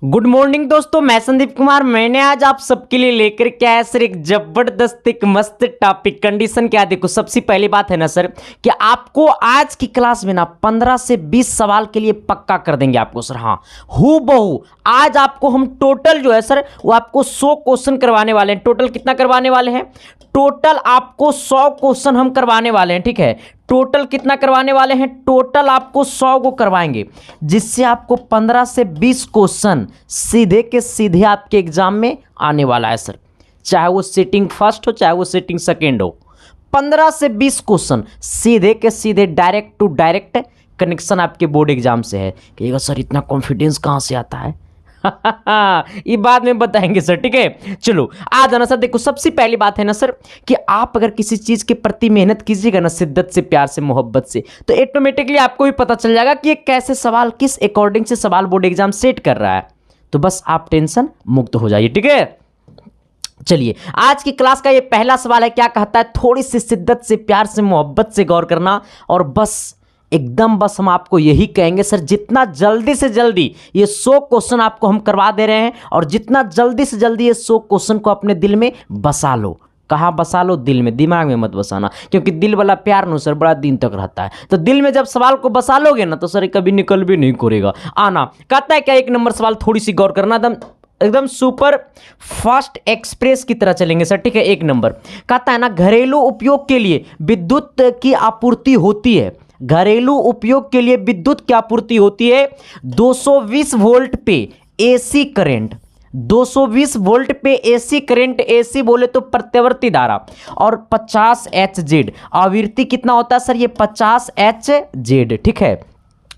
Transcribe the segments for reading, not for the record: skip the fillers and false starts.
Good morning दोस्तों, मैं संदीप कुमार। मैंने आज आप सबके लिए लेकर के आया सर एक जबरदस्त एक मस्त टॉपिक। कंडीशन क्या देखो, सबसे पहली बात है ना सर कि आपको आज की क्लास में ना 15 से 20 सवाल के लिए पक्का कर देंगे आपको सर। हाँ, हूबहू आज आपको हम टोटल जो है सर वो आपको 100 क्वेश्चन करवाने वाले हैं। टोटल कितना करवाने वाले हैं? टोटल आपको 100 क्वेश्चन हम करवाने वाले हैं। ठीक है, टोटल कितना करवाने वाले हैं? टोटल आपको 100 को करवाएंगे, जिससे आपको 15 से 20 क्वेश्चन सीधे के सीधे आपके एग्जाम में आने वाला है सर। चाहे वो सिटिंग फर्स्ट हो चाहे वो सिटिंग सेकेंड हो, 15 से 20 क्वेश्चन सीधे के सीधे डायरेक्ट टू डायरेक्ट कनेक्शन आपके बोर्ड एग्जाम से है। कहिएगा सर इतना कॉन्फिडेंस कहाँ से आता है? ये बाद में बताएंगे सर। ठीक है, चलो आ जाना सर। देखो, सबसे पहली बात है ना सर कि आप अगर किसी चीज के प्रति मेहनत कीजिएगा ना शिद्दत से, प्यार से, मोहब्बत से, तो ऑटोमेटिकली आपको भी पता चल जाएगा कि ये कैसे सवाल, किस अकॉर्डिंग से सवाल बोर्ड एग्जाम सेट कर रहा है। तो बस आप टेंशन मुक्त हो जाइए। ठीक है, चलिए आज की क्लास का ये पहला सवाल है। क्या कहता है? थोड़ी सी शिद्दत से, प्यार से, मोहब्बत से गौर करना, और बस एकदम बस हम आपको यही कहेंगे सर, जितना जल्दी से जल्दी ये 100 क्वेश्चन आपको हम करवा दे रहे हैं, और जितना जल्दी से जल्दी ये 100 क्वेश्चन को अपने दिल में बसा लो। कहाँ बसा लो? दिल में, दिमाग में मत बसाना, क्योंकि दिल वाला प्यार नो सर बड़ा दिन तक रहता है। तो दिल में जब सवाल को बसा लोगे ना तो सर कभी निकल भी नहीं करेगा। आना कहता है क्या? 1 नंबर सवाल, थोड़ी सी गौर करना, एकदम सुपर फास्ट एक्सप्रेस की तरह चलेंगे सर। ठीक है, 1 नंबर कहता है ना, घरेलू उपयोग के लिए विद्युत की आपूर्ति होती है। घरेलू उपयोग के लिए विद्युत की आपूर्ति होती है 220 वोल्ट पे एसी करंट। 220 वोल्ट पे एसी करंट, एसी बोले तो प्रत्यावर्ती धारा, और 50 एचजेड। आवृत्ति कितना होता है सर? ये 50 एचजेड। ठीक है,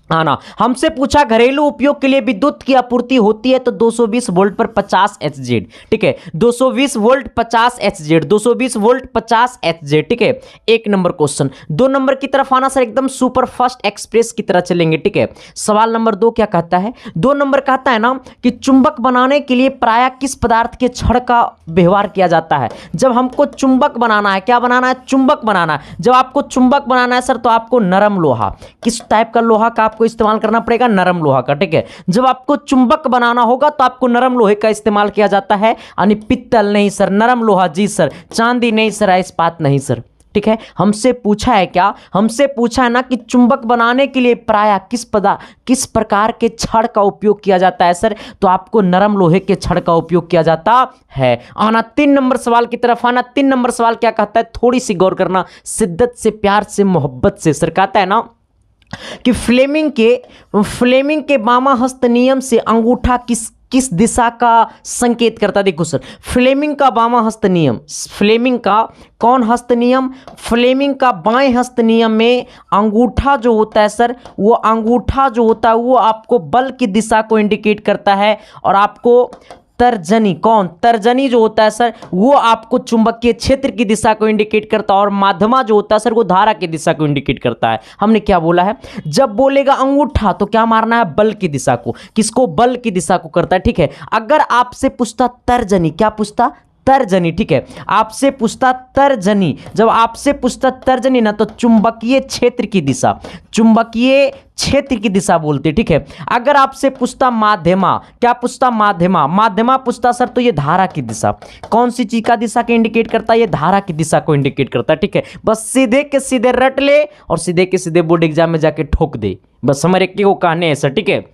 आना हमसे पूछा घरेलू उपयोग के लिए विद्युत की आपूर्ति होती है तो 220 वोल्ट पर 50 एचजेड। ठीक है, 220 वोल्ट 50 एचजेड, 220 वोल्ट 50 एचजेड। ठीक है, 1 नंबर क्वेश्चन। 2 नंबर की तरफ आना सर, एकदम सुपर फास्ट एक्सप्रेस की तरह चलेंगे। ठीक है, सवाल नंबर 2 क्या कहता है? 2 नंबर कहता है ना कि चुंबक बनाने के लिए प्रायः किस पदार्थ के छड़ का व्यवहार किया जाता है? जब हमको चुंबक बनाना है, क्या बनाना है? चुंबक बनाना है। जब आपको चुंबक बनाना है सर तो आपको नरम लोहा, किस टाइप का लोहा का आपको इस्तेमाल करना पड़ेगा? नरम लोहा का। ठीक है, जब आपको चुंबक बनाना होगा तो आपको नरम लोहे का इस्तेमाल किया जाता है, यानी पित्तल नहीं सर, नरम लोहा। जी सर, चांदी नहीं सर, इस्पात नहीं सर। ठीक है, हमसे पूछा है क्या? हमसे पूछा है ना कि चुंबक बनाने के लिए प्रायः किस प्रकार के छड़ का उपयोग किया जाता है सर? तो आपको नरम लोहे के छड़ का उपयोग किया जाता है। आना 3 नंबर सवाल की तरफ आना। 3 नंबर सवाल क्या कहता है? थोड़ी सी गौर करना, शिद्दत से, प्यार से, मोहब्बत से। सर कहता है ना कि फ्लेमिंग के वामा हस्त नियम से अंगूठा किस दिशा का संकेत करता है? देखो सर, फ्लेमिंग का वामा हस्त नियम, फ्लेमिंग का कौन हस्त नियम? फ्लेमिंग का बाएं हस्त नियम में अंगूठा जो होता है सर, वो अंगूठा जो होता है वो आपको बल की दिशा को इंडिकेट करता है, और आपको तर्जनी, कौन? तर्जनी जो होता है सर वो आपको चुंबकीय क्षेत्र की दिशा को इंडिकेट करता है, और माध्यमा जो होता है सर वो धारा की दिशा को इंडिकेट करता है। हमने क्या बोला है? जब बोलेगा अंगूठा तो क्या मारना है? बल की दिशा को। किसको? बल की दिशा को करता है। ठीक है, अगर आपसे पूछता तर्जनी, क्या पूछता? तर्जनी। ठीक है, आपसे पूछता तर्जनी, जब आपसे पूछता तर्जनी ना तो चुंबकीय क्षेत्र की दिशा, चुंबकीय क्षेत्र की दिशा बोलते। ठीक है, अगर आपसे पूछता माध्यमा, क्या पूछता? माध्यमा। माध्यमा पूछता सर तो ये धारा की दिशा, कौन सी चीज का दिशा के इंडिकेट करता है? ये धारा की दिशा को इंडिकेट करता है। ठीक है, बस सीधे के सीधे रट ले और सीधे के सीधे बोर्ड एग्जाम में जाके ठोक दे, बस हमारे को कहने हैं सर। ठीक है,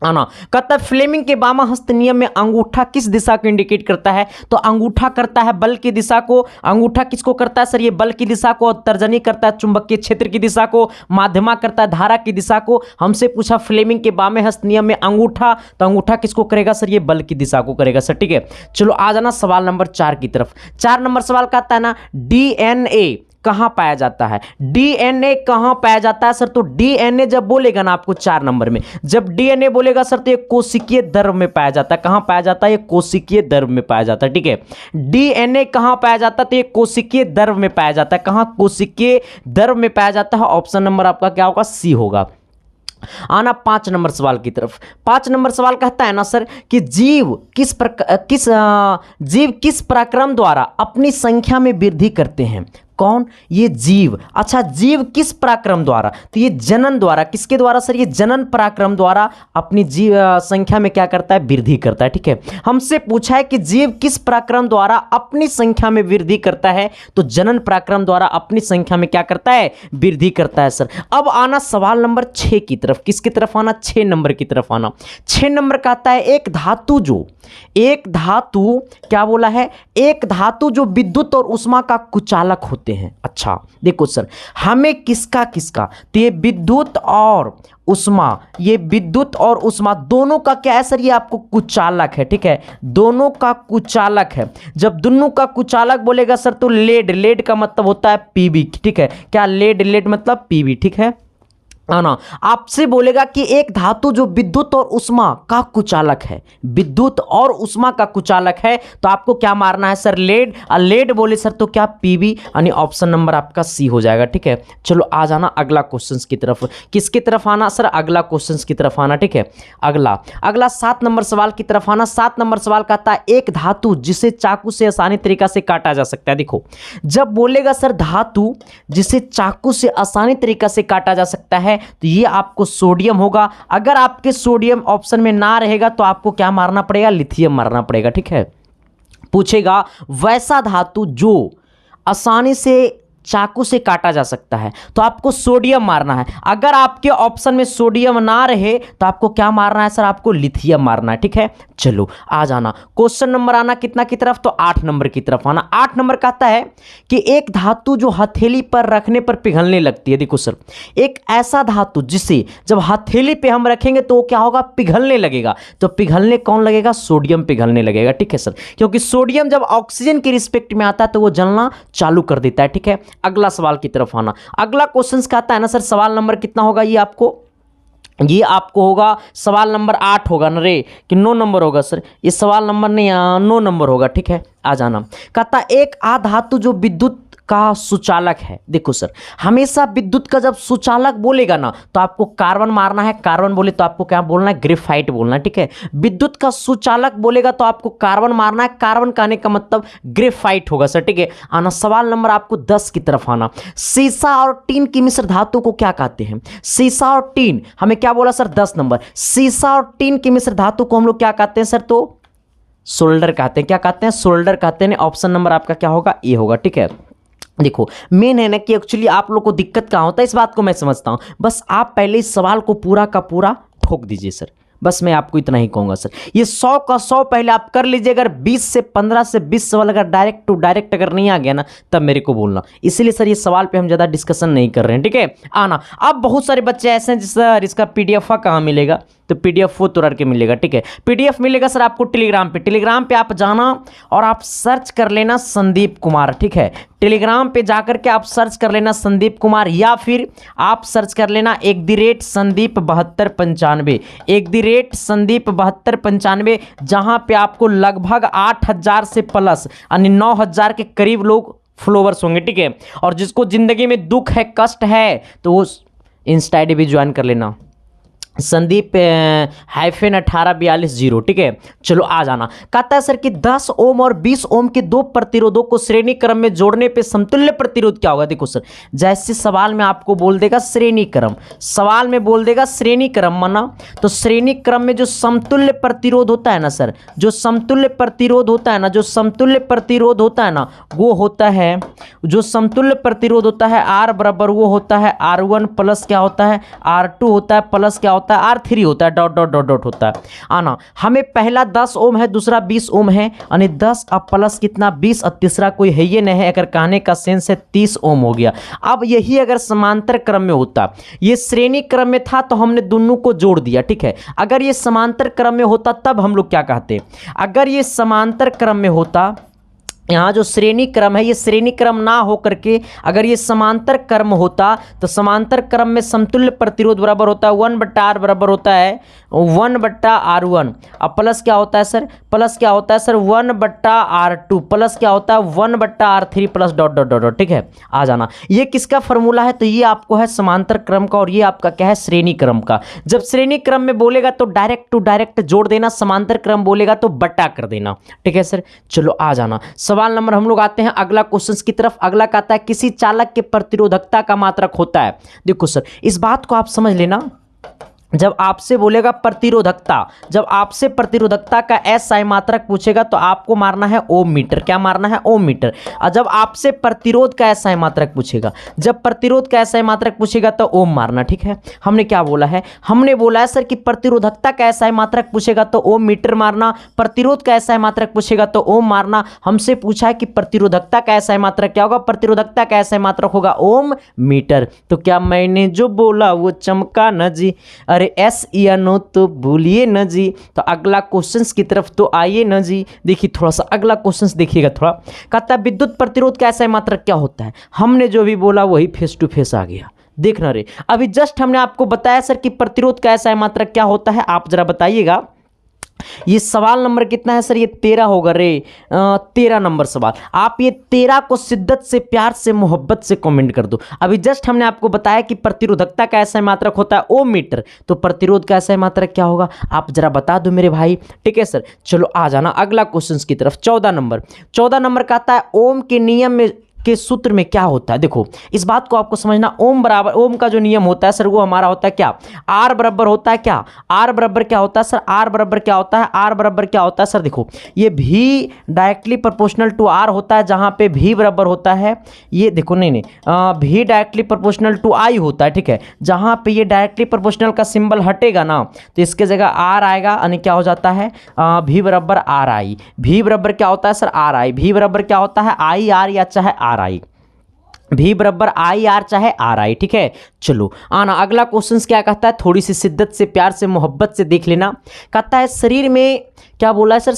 आना कहता है फ्लेमिंग के वामा हस्त नियम में अंगूठा किस दिशा को इंडिकेट करता है? तो अंगूठा करता है बल की दिशा को। अंगूठा किसको करता है सर? ये बल की दिशा को। और तर्जनी करता है चुंबकीय क्षेत्र की दिशा को। माध्यमा करता है धारा की दिशा को। हमसे पूछा फ्लेमिंग के वामे हस्त नियम में अंगूठा, तो अंगूठा किसको करेगा सर? ये बल की दिशा को करेगा सर। ठीक है, चलो आ जाना सवाल नंबर 4 की तरफ। 4 नंबर सवाल कहता है ना, डीएनए कहां पाया जाता है? डीएनए कहां पाया जाता है सर? तो डीएनए जब बोलेगा ना आपको 4 नंबर में, जब डीएनए बोलेगा सर तो ये कोशिकीय द्रव्य में पाया जाता है। कहां पाया जाता है? ये कोशिकीय द्रव्य में पाया जाता है। ठीक है, डीएनए कहां पाया जाता है? तो ये कोशिकीय द्रव्य में पाया जाता है। कहां? कोशिकीय द्रव्य में पाया जाता है। ऑप्शन नंबर आपका क्या होगा? सी होगा। आना 5 नंबर सवाल की तरफ। 5 नंबर सवाल कहता है ना सर कि जीव किस पराक्रम द्वारा अपनी संख्या में वृद्धि करते हैं? कौन? ये जीव। अच्छा, जीव किस पराक्रम द्वारा? तो ये जनन द्वारा। किसके द्वारा सर? ये जनन पराक्रम द्वारा अपनी जीव संख्या में क्या करता है? वृद्धि करता है। ठीक है, हमसे पूछा है कि जीव किस पराक्रम द्वारा अपनी संख्या में वृद्धि करता है, तो जनन पराक्रम द्वारा अपनी संख्या में क्या करता है? वृद्धि करता है सर। अब आना सवाल नंबर 6 की तरफ। किसकी तरफ आना? 6 नंबर की तरफ आना। 6 नंबर का आता है एक धातु क्या बोला है? एक धातु जो विद्युत और उष्मा का कुचालक होते हैं। अच्छा देखो सर, हमें किसका तो ये विद्युत और उष्मा दोनों का क्या है सर? ये आपको कुचालक है। ठीक है, दोनों का कुचालक है। जब दोनों का कुचालक बोलेगा सर तो लेड का मतलब होता है पीबी। ठीक है, क्या लेड मतलब पीबी। ठीक है ना, आपसे बोलेगा कि एक धातु जो विद्युत और उष्मा का कुचालक है, विद्युत और उष्मा का कुचालक है, तो आपको क्या मारना है सर? लेड। लेड बोले सर तो क्या? पीबी, यानी ऑप्शन नंबर आपका सी हो जाएगा। ठीक है, चलो आ जाना अगला क्वेश्चन की तरफ। किसकी तरफ आना सर? अगला क्वेश्चन की तरफ आना। ठीक है, अगला 7 नंबर सवाल की तरफ आना। 7 नंबर सवाल कहता है एक धातु जिसे चाकू से आसानी तरीका से काटा जा सकता है। देखो, जब बोलेगा सर धातु जिसे चाकू से आसानी तरीका से काटा जा सकता है, तो ये आपको सोडियम होगा। अगर आपके सोडियम ऑप्शन में ना रहेगा तो आपको क्या मारना पड़ेगा? लिथियम मारना पड़ेगा। ठीक है, पूछेगा वैसा धातु जो आसानी से चाकू से काटा जा सकता है, तो आपको सोडियम मारना है। अगर आपके ऑप्शन में सोडियम ना रहे तो आपको क्या मारना है सर? आपको लिथियम मारना है। ठीक है, चलो आ जाना क्वेश्चन नंबर आना कितना की तरफ? तो 8 नंबर की तरफ आना। 8 नंबर कहता है कि एक धातु जो हथेली पर रखने पर पिघलने लगती है। देखो सर, एक ऐसा धातु जिसे जब हथेली पे हम रखेंगे तो क्या होगा? पिघलने लगेगा। तो पिघलने कौन लगेगा? सोडियम पिघलने लगेगा। ठीक है सर, क्योंकि सोडियम जब ऑक्सीजन के रिस्पेक्ट में आता है तो वो जलना चालू कर देता है। ठीक है, अगला सवाल की तरफ आना। अगला क्वेश्चन कहता है ना सर, सवाल नंबर कितना होगा? ये आपको होगा सवाल नंबर 8 होगा ना रे, कि 9 नंबर होगा सर? ये सवाल नंबर नहीं, 9 नंबर होगा। ठीक है, आ जाना। कहता एक आधातु जो विद्युत का सुचालक है। देखो सर, हमेशा विद्युत का जब सुचालक बोलेगा ना तो आपको कार्बन मारना है। कार्बन बोले तो आपको क्या बोलना है? ग्रेफाइट बोलना है। ठीक है, विद्युत का सुचालक बोलेगा तो आपको कार्बन मारना है। कार्बन कहने का मतलब ग्रेफाइट होगा सर। ठीक है, आना सवाल नंबर आपको 10 की तरफ आना। सीसा और टीन की मिश्र धातु को क्या कहते हैं? सीसा और टीन, हमें क्या बोला सर? 10 नंबर। सीसा और टीन की मिश्र धातु को हम लोग क्या कहते हैं सर? तो सोल्डर कहते हैं। क्या कहते हैं? सोल्डर कहते हैं। ऑप्शन नंबर आपका क्या होगा? ए होगा। ठीक है, देखो मेन है ना कि एक्चुअली आप लोग को दिक्कत कहाँ होता है, इस बात को मैं समझता हूँ। बस आप पहले इस सवाल को पूरा का पूरा ठोक दीजिए सर। बस मैं आपको इतना ही कहूँगा सर, ये 100 का 100 पहले आप कर लीजिए। अगर 20 से 15 से 20 सवाल अगर डायरेक्ट टू डायरेक्ट अगर नहीं आ गया ना, तब मेरे को बोलना। इसीलिए सर ये सवाल पे हम ज़्यादा डिस्कशन नहीं कर रहे हैं। ठीक है, आना। अब बहुत सारे बच्चे ऐसे हैं सर इसका PDF कहाँ मिलेगा? तो PDF वो तुरंत के मिलेगा। ठीक है, PDF मिलेगा सर आपको टेलीग्राम पे आप जाना और आप सर्च कर लेना संदीप कुमार। ठीक है, टेलीग्राम पे जाकर के आप सर्च कर लेना संदीप कुमार, या फिर आप सर्च कर लेना @संदीप 7295 @संदीप 7295, जहां पे आपको लगभग 8000 से प्लस यानी 9000 के करीब लोग फॉलोवर्स होंगे। ठीक है, और जिसको जिंदगी में दुख है, कष्ट है, तो वो इंस्टा ID भी ज्वाइन कर लेना, संदीप -1842 ठीक है, चलो आ जाना। कहता है सर कि 10 ओम और 20 ओम के दो प्रतिरोधों को श्रेणी क्रम में जोड़ने पे समतुल्य प्रतिरोध क्या होगा? देखो सर, जैसे सवाल में आपको बोल देगा श्रेणी क्रम, सवाल में बोल देगा श्रेणी क्रम माना, तो श्रेणी क्रम में जो समतुल्य प्रतिरोध होता है ना सर, जो समतुल्य प्रतिरोध होता है ना, जो समतुल्य प्रतिरोध होता है ना, वो होता है, जो समतुल्य प्रतिरोध होता है R बराबर वो होता है R1 प्लस क्या होता है R2 होता है, प्लस क्या होता है R3 होता है, डॉट डॉट डॉट डॉट होता है। आना, हमें पहला 10 ओम है, दूसरा 20 ओम है, यानी 10 अब प्लस कितना 20 और तीसरा कोई है ये नहीं है, अगर कहने का सेंस है 30 ओम हो गया। अब यही अगर समांतर क्रम में होता, ये श्रेणी क्रम में था तो हमने दोनों को जोड़ दिया, ठीक है। अगर ये समांतर क्रम में होता तब हम लोग क्या कहते, अगर ये समांतर क्रम में होता, यहाँ जो श्रेणी क्रम है ये श्रेणी क्रम ना हो करके अगर ये समांतर क्रम होता तो समांतर क्रम में समतुल्य प्रतिरोध बराबर होता है 1/R बराबर होता है 1/R1 अब प्लस क्या होता है सर, प्लस क्या होता है सर 1/R2 प्लस क्या होता है 1/R3 plus dot dot dot, ठीक है। आ जाना, ये किसका फॉर्मूला है, तो ये आपको है समांतर क्रम का और ये आपका क्या है श्रेणी क्रम का। जब श्रेणी क्रम में बोलेगा तो डायरेक्ट टू डायरेक्ट जोड़ देना, समांतर क्रम बोलेगा तो बटा कर देना, ठीक है सर। चलो आ जाना, सवाल सवाल नंबर हम लोग आते हैं अगला क्वेश्चन की तरफ। अगला कहता है किसी चालक के प्रतिरोधकता का मात्रक होता है। देखो सर, इस बात को आप समझ लेना, जब आपसे बोलेगा प्रतिरोधकता, जब आपसे प्रतिरोधकता का एसआई मात्रक पूछेगा तो आपको मारना है ओम मीटर। क्या मारना है? ओम मीटर। और जब आपसे प्रतिरोध का एसआई मात्रक पूछेगा, जब प्रतिरोध का एसआई मात्रक पूछेगा तो ओम मारना। ठीक है, हमने क्या बोला है? हमने बोला है सर कि प्रतिरोधकता का एसआई मात्रक पूछेगा तो ओम मीटर मारना, प्रतिरोध का एसआई मात्रक पूछेगा तो ओम मारना। हमसे पूछा है कि प्रतिरोधकता का एसआई मात्रक क्या होगा? प्रतिरोधकता का एसआई मात्रक होगा ओम मीटर। तो क्या मैंने जो बोला वो चमका न जी? अरे एस या नो तो बोलिए न जी। तो अगला क्वेश्चंस की तरफ तो आइए न जी। देखिए थोड़ा सा अगला क्वेश्चंस देखिएगा थोड़ा। कहता है विद्युत प्रतिरोध का एसआई मात्रक क्या होता है? हमने जो भी बोला वही फेस टू फेस आ गया। देखना रे, अभी जस्ट हमने आपको बताया सर कि प्रतिरोध का एसआई मात्रक क्या होता है। आप जरा बताइएगा। ये सवाल नंबर कितना है सर? ये 13 होगा रे, 13 नंबर सवाल। आप ये 13 को शिद्दत से, प्यार से, मोहब्बत से कमेंट कर दो। अभी जस्ट हमने आपको बताया कि प्रतिरोधकता का एसआई मात्रक होता है ओम मीटर, तो प्रतिरोध का एसआई मात्रक क्या होगा? आप जरा बता दो मेरे भाई। ठीक है सर, चलो आ जाना अगला क्वेश्चन की तरफ। 14 नंबर कहता है ओम के नियम में के सूत्र में क्या होता है? देखो इस बात को आपको समझना, ओम बराबर, ओम का जो नियम होता है सर वो हमारा होता है क्या? आर बराबर होता है क्या? आर बराबर क्या होता है सर? आर बराबर क्या होता है? आर बराबर क्या होता है सर? देखो ये भी डायरेक्टली प्रोपोर्शनल टू आर होता है, जहां पे भी बराबर होता है, ये देखो नहीं भी डायरेक्टली प्रोपोर्शनल टू आई होता है। ठीक है, जहां पे ये डायरेक्टली प्रोपोर्शनल का सिंबल हटेगा ना तो इसके जगह आर आएगा, यानी क्या हो जाता है? भी बराबर आर आई। भी बराबर क्या होता है सर? आर आई। भी बराबर क्या होता है? आई आर या चाहे आर आई। भी बराबर आई आर चाहे आर आई। ठीक है, चलो आना अगला क्वेश्चन क्या कहता है? थोड़ी सी शिद्दत से, प्यार से, मोहब्बत से देख लेना। कहता है शरीर में, क्या बोला है सर?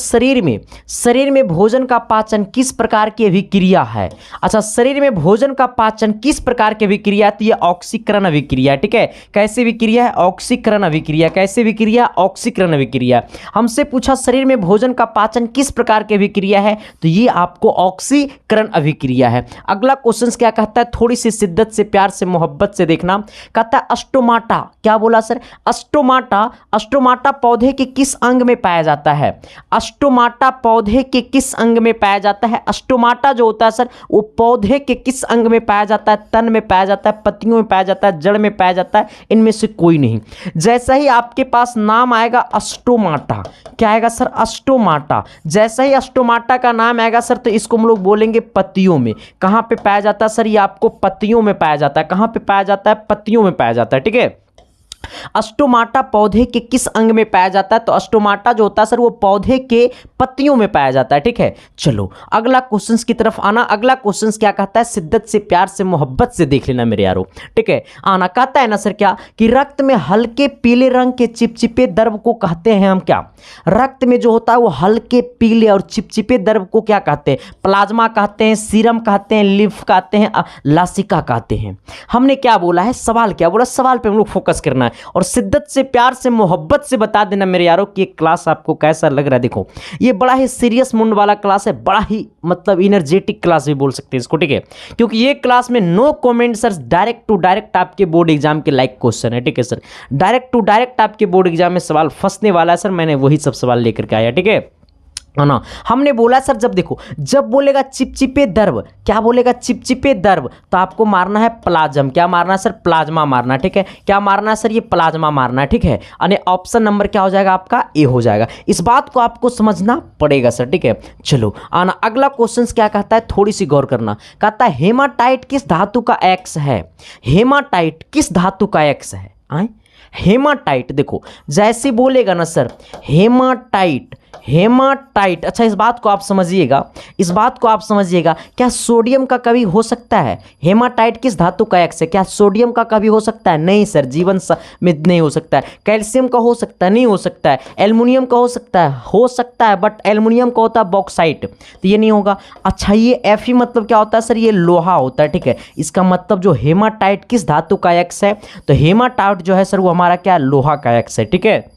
शरीर में भोजन का पाचन किस प्रकार की अभिक्रिया है? अच्छा, शरीर में भोजन का पाचन किस प्रकार की अभिक्रिया है? तो ये ऑक्सीकरण अभिक्रिया। ठीक है, कैसे विक्रिया है? ऑक्सीकरण अभिक्रिया। कैसे विक्रिया? ऑक्सीकरण अभिक्रिया। हमसे पूछा शरीर में भोजन का पाचन किस प्रकार की अभिक्रिया है, तो ये आपको ऑक्सीकरण अभिक्रिया है। अगला क्वेश्चन क्या कहता है? थोड़ी सी शिद्दत से, प्यार से, मोहब्बत से देखना। कहता है अस्टोमाटा, क्या बोला सर? अस्टोमाटा पौधे के किस अंग में पाया जाता है? अस्टोमाटा पौधे के किस अंग में पाया जाता है? अस्टोमाटा जो होता है सर वो पौधे के किस अंग में पाया जाता है? तन में पाया जाता है, पत्तियों में पाया जाता है, जड़ में पाया जाता है, इनमें से कोई नहीं। जैसा ही आपके पास नाम आएगा अस्टोमाटा, क्या आएगा सर? अस्टोमाटा। जैसा ही अस्टोमाटा का नाम आएगा सर तो इसको हम लोग बोलेंगे पत्तियों में। कहां पे पाया जाता है सर? ये आपको पत्तियों में पाया जाता है। कहां पे पाया जाता है? पत्तियों में पाया जाता है। ठीक है, अस्टोमाटा पौधे के किस अंग में पाया जाता है? तो अस्टोमाटा जो होता है सर वो पौधे के पत्तियों में पाया जाता है। ठीक है, चलो अगला क्वेश्चन की तरफ आना। अगला क्वेश्चन क्या कहता है? शिद्दत से, प्यार से, मोहब्बत से देख लेना मेरे यारो। ठीक है, आना कहता है ना सर क्या कि रक्त में हल्के पीले रंग के चिपचिपे द्रव को कहते हैं हम क्या? रक्त में जो होता है वो हल्के पीले और चिपचिपे द्रव को क्या कहते हैं? प्लाज्मा कहते हैं, सीरम कहते हैं, लिम्फ कहते हैं, लासिका कहते हैं। हमने क्या बोला है? सवाल क्या बोला? सवाल पे हम लोग फोकस करना है और शिद्दत से, प्यार से, मोहब्बत से बता देना मेरे यारों कि ये क्लास आपको कैसा लग रहा है। देखो ये बड़ा ही सीरियस मूड वाला क्लास है, बड़ा ही मतलब इनर्जेटिक क्लास भी बोल सकते हैं इसको। ठीक है, क्योंकि ये क्लास में no comment sir, direct to direct आपके बोर्ड एग्जाम के लाइक क्वेश्चन है। ठीक है सर, डायरेक्ट टू डायरेक्ट आपके बोर्ड एग्जाम में सवाल फंसने वाला है सर, मैंने वही सब सवाल लेकर के आया। ठीक है ना, हमने बोला सर जब देखो, जब बोलेगा चिपचिपे द्रव, क्या बोलेगा? चिपचिपे द्रव, तो आपको मारना है प्लाज्म। क्या मारना है सर? प्लाज्मा मारना। ठीक है, क्या मारना है सर? ये प्लाज्मा मारना है। ठीक है, यानी ऑप्शन नंबर क्या हो जाएगा आपका? ए हो जाएगा। इस बात को आपको समझना पड़ेगा सर। ठीक है, चलो आना अगला क्वेश्चन क्या कहता है? थोड़ी सी गौर करना। कहता है हेमाटाइट किस धातु का एक्स है? हेमाटाइट किस धातु का एक्स है? हेमाटाइट देखो जैसे बोलेगा ना सर हेमाटाइट, हेमाटाइट। अच्छा इस बात को आप समझिएगा, इस बात को आप समझिएगा, क्या सोडियम का कभी हो सकता है? हेमाटाइट किस धातु का एक्स है? क्या सोडियम का कभी हो सकता है? नहीं सर, जीवन में नहीं हो सकता है। कैल्शियम का हो सकता है? नहीं हो सकता है। एल्युमिनियम का हो सकता है? हो सकता है, बट एल्युमिनियम का होता है बॉक्साइट, तो ये नहीं होगा। अच्छा ये Fe मतलब क्या होता है सर? ये लोहा होता है। ठीक है, इसका मतलब जो हेमाटाइट किस धातु का एक्स है, तो हेमाटाइट जो है सर वो हमारा क्या? लोहा का एक्स है। ठीक है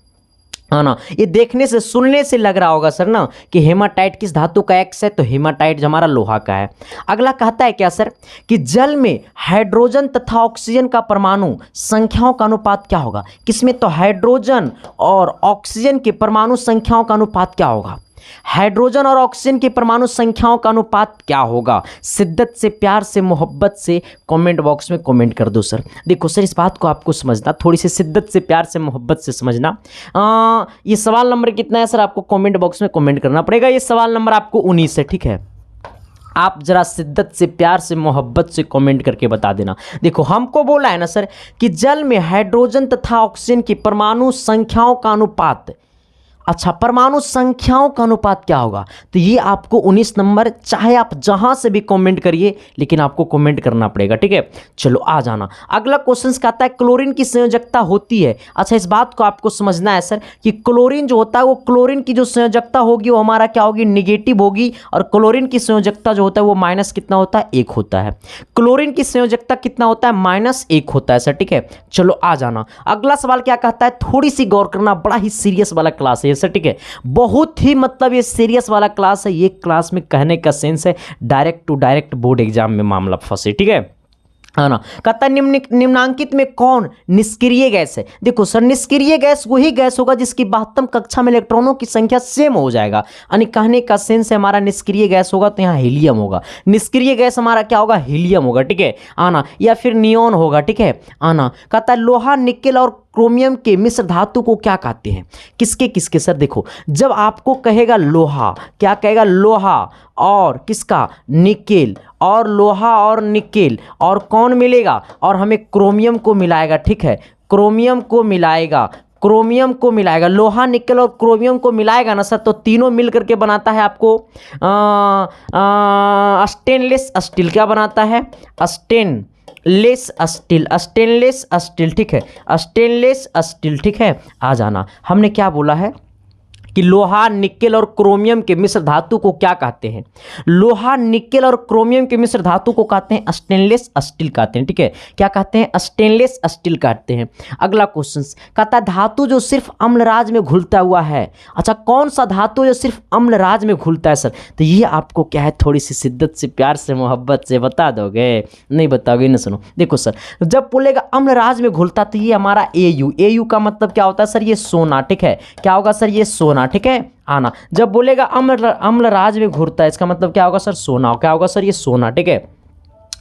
ना, ये देखने से, सुनने से लग रहा होगा सर ना कि हेमाटाइट किस धातु का एक्स है, तो हेमाटाइट हमारा लोहा का है। अगला कहता है क्या सर कि जल में हाइड्रोजन तथा ऑक्सीजन का परमाणु संख्याओं का अनुपात क्या होगा? किसमें? तो हाइड्रोजन और ऑक्सीजन के परमाणु संख्याओं का अनुपात क्या होगा? हाइड्रोजन और ऑक्सीजन की परमाणु संख्याओं का अनुपात क्या होगा? शिद्दत से, प्यार से, मोहब्बत से कमेंट बॉक्स में कमेंट कर दो सर। देखो सर, इस बात को आपको समझना, थोड़ी सी शिद्दत से, प्यार से, मोहब्बत से समझना। ये सवाल नंबर कितना है सर? आपको कमेंट बॉक्स में कमेंट करना पड़ेगा। ये सवाल नंबर आपको 19 है, ठीक है। आप जरा शिद्दत से, प्यार से, मोहब्बत से कमेंट करके बता देना। देखो हमको बोला है ना सर कि जल में हाइड्रोजन तथा ऑक्सीजन की परमाणु संख्याओं का अनुपात। अच्छा, परमाणु संख्याओं का अनुपात क्या होगा? तो ये आपको 19 नंबर, चाहे आप जहां से भी कमेंट करिए, लेकिन आपको कमेंट करना पड़ेगा, ठीक है। चलो आ जाना। अगला क्वेश्चन कहता है क्लोरीन की संयोजकता होती है। अच्छा, इस बात को आपको समझना है सर कि क्लोरीन जो होता है वो क्लोरीन की जो संयोजकता होगी वो हमारा क्या होगी? निगेटिव होगी। और क्लोरीन की संयोजकता जो होता है वो माइनस कितना होता है? 1 होता है। क्लोरीन की संयोजकता कितना होता है? -1 होता है सर, ठीक है। चलो आ जाना। अगला सवाल क्या कहता है? थोड़ी सी गौर करना, बड़ा ही सीरियस वाला क्लास है सर, ठीक है। बहुत ही मतलब ये सीरियस वाला क्लास है। ये क्लास में कहने का सेंस है direct to direct board exam में मामला फंसे, ठीक है ना। कहता निम्नांकित में कौन निष्क्रिय गैस है? देखो सर, निष्क्रिय गैस वही गैस होगा जिसकी वास्तव कक्षा में इलेक्ट्रॉनों की संख्या सेम हो जाएगा। यानी कहने का सेंस है हमारा निष्क्रिय गैस होगा तो यहाँ हीलियम होगा। निष्क्रिय गैस हमारा क्या होगा? हीलियम होगा, ठीक है आना। या फिर नियोन होगा, ठीक है आना। कहता है लोहा, निकेल और क्रोमियम के मिश्र धातु को क्या कहते हैं? किसके किसके सर? देखो जब आपको कहेगा लोहा, क्या कहेगा? लोहा और किसका? निकेल। और लोहा और निकेल और कौन मिलेगा? और हमें क्रोमियम को मिलाएगा, ठीक है। क्रोमियम को मिलाएगा, क्रोमियम को मिलाएगा। लोहा, निकेल और क्रोमियम को मिलाएगा ना सर, तो तीनों मिल करके बनाता है आपको स्टेनलेस स्टील। क्या बनाता है? स्टेनलेस स्टील, स्टेनलेस स्टील, ठीक है। स्टेनलेस स्टील, ठीक है। आ जाना। हमने क्या बोला है कि लोहा, निकेल और क्रोमियम के मिश्र धातु को क्या कहते हैं? लोहा, निकेल और क्रोमियम के मिश्र धातु को कहते हैं स्टेनलेस स्टील कहते हैं, ठीक है। क्या कहते हैं? स्टेनलेस स्टील कहते हैं। अगला क्वेश्चन कहता है धातु जो सिर्फ अम्लराज में घुलता हुआ है। अच्छा, कौन सा धातु जो सिर्फ अम्लराज में घुलता है सर? तो ये आपको क्या है? थोड़ी सी शिद्दत से, प्यार से, मोहब्बत से बता दोगे? नहीं बताओगे ना? सुनो, देखो सर, जब बोलेगा अम्लराज में घुलता तो ये हमारा AU का मतलब क्या होता है सर? ये सोना, ठीक है। क्या होगा सर? ये सोना, ठीक है आना। जब बोलेगा अम्लराज में घुलता है, इसका मतलब क्या होगा सर? सोना। क्या होगा सर? ये सोना, ठीक है।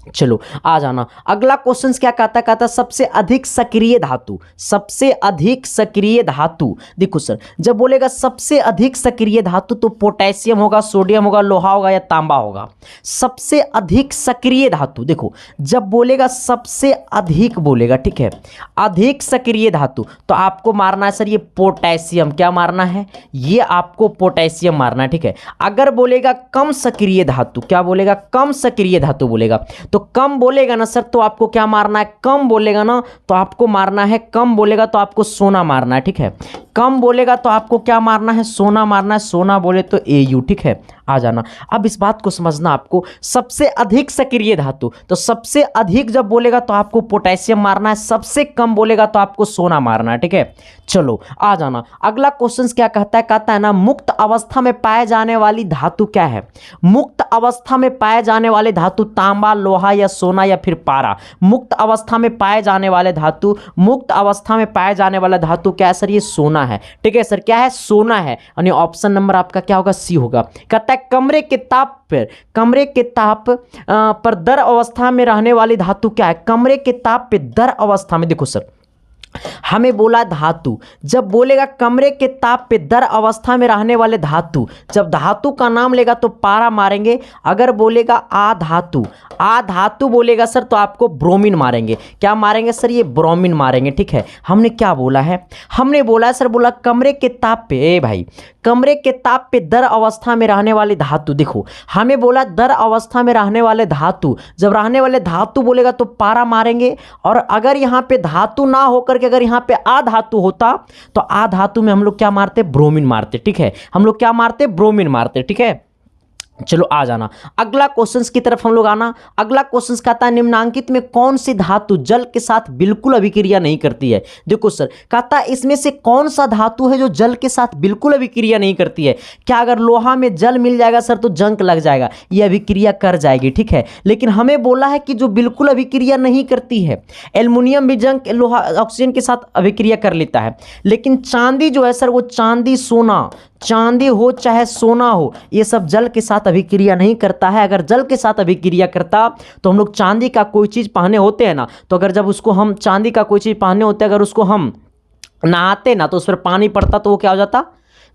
चलो आ जाना। अगला क्वेश्चन क्या कहता है? कहता सबसे अधिक सक्रिय धातु। सबसे अधिक सक्रिय धातु, देखो सर, जब बोलेगा सबसे अधिक सक्रिय धातु तो पोटेशियम होगा, सोडियम होगा, लोहा होगा या तांबा होगा। सबसे अधिक सक्रिय धातु, देखो जब बोलेगा सबसे अधिक बोलेगा, ठीक है, अधिक सक्रिय धातु, तो आपको मारना है सर ये पोटेशियम। क्या मारना है? ये आपको पोटेशियम मारना है, ठीक है। अगर बोलेगा कम सक्रिय धातु, क्या बोलेगा? कम सक्रिय धातु बोलेगा, तो कम बोलेगा ना सर तो आपको क्या मारना है? कम बोलेगा ना तो आपको मारना है, कम बोलेगा तो आपको सोना मारना है, ठीक है। कम बोलेगा तो आपको क्या मारना है? सोना मारना है। सोना बोले तो AU, ठीक है। आ जाना। अब इस बात को समझना आपको, सबसे अधिक सक्रिय धातु, तो सबसे अधिक जब बोलेगा तो आपको पोटेशियम मारना है, सबसे कम बोलेगा तो आपको सोना मारना है, ठीक है। चलो आ जाना। अगला क्वेश्चन क्या कहता है? कहता है ना मुक्त अवस्था में पाए जाने वाली धातु क्या है? मुक्त अवस्था में पाए जाने वाले धातु तांबा, लोहा या सोना या फिर पारा। मुक्त अवस्था में पाए जाने वाले धातु, मुक्त अवस्था में पाए जाने वाला धातु क्या है सर? ये सोना है, ठीक है सर। क्या है? सोना है। यानी ऑप्शन नंबर आपका क्या होगा? C होगा। कहता है कमरे के ताप पर दर अवस्था में रहने वाली धातु क्या है? कमरे के ताप पे दर अवस्था में, देखो सर हमें बोला धातु, जब बोलेगा कमरे के ताप पे दर अवस्था में रहने वाले धातु, जब धातु का नाम लेगा तो पारा मारेंगे। अगर बोलेगा धातु बोलेगा सर तो आपको ब्रोमीन मारेंगे। क्या मारेंगे सर? ये ब्रोमीन मारेंगे, ठीक है। हमने क्या बोला है? हमने बोला है सर, बोला कमरे के ताप पे, भाई कमरे के ताप पे दर अवस्था में रहने वाली धातु, देखो हमें बोला दर अवस्था में रहने वाले धातु, जब रहने वाले धातु बोलेगा तो पारा मारेंगे। और अगर यहाँ पे धातु ना होकर अगर यहाँ पे आधातु होता तो आधातु में हम लोग क्या मारते? ब्रोमीन मारते, ठीक है। हम लोग क्या मारते? ब्रोमीन मारते, ठीक है। चलो आ जाना। अगला क्वेश्चंस की तरफ हम लोग आना। अगला क्वेश्चंस कहता है निम्नांकित में कौन सी धातु जल के साथ बिल्कुल अभिक्रिया नहीं करती है? देखो सर, कहता है इसमें से कौन सा धातु है जो जल के साथ बिल्कुल अभिक्रिया नहीं करती है? क्या अगर लोहा में जल मिल जाएगा सर तो जंग लग जाएगा, ये अभिक्रिया कर जाएगी, ठीक है। लेकिन हमें बोला है कि जो बिल्कुल अभिक्रिया नहीं करती है, एल्युमिनियम भी जंग लोहा ऑक्सीजन के साथ अभिक्रिया कर लेता है। लेकिन चांदी जो है सर, वो चांदी सोना चांदी हो चाहे सोना हो, ये सब जल के साथ अभिक्रिया नहीं करता है। अगर जल के साथ अभिक्रिया करता तो हम लोग चांदी का कोई चीज़ पहने होते हैं ना, तो अगर जब उसको हम चांदी का कोई चीज़ पहने होते अगर उसको हम नहाते ना तो उस पर पानी पड़ता तो वो क्या हो जाता,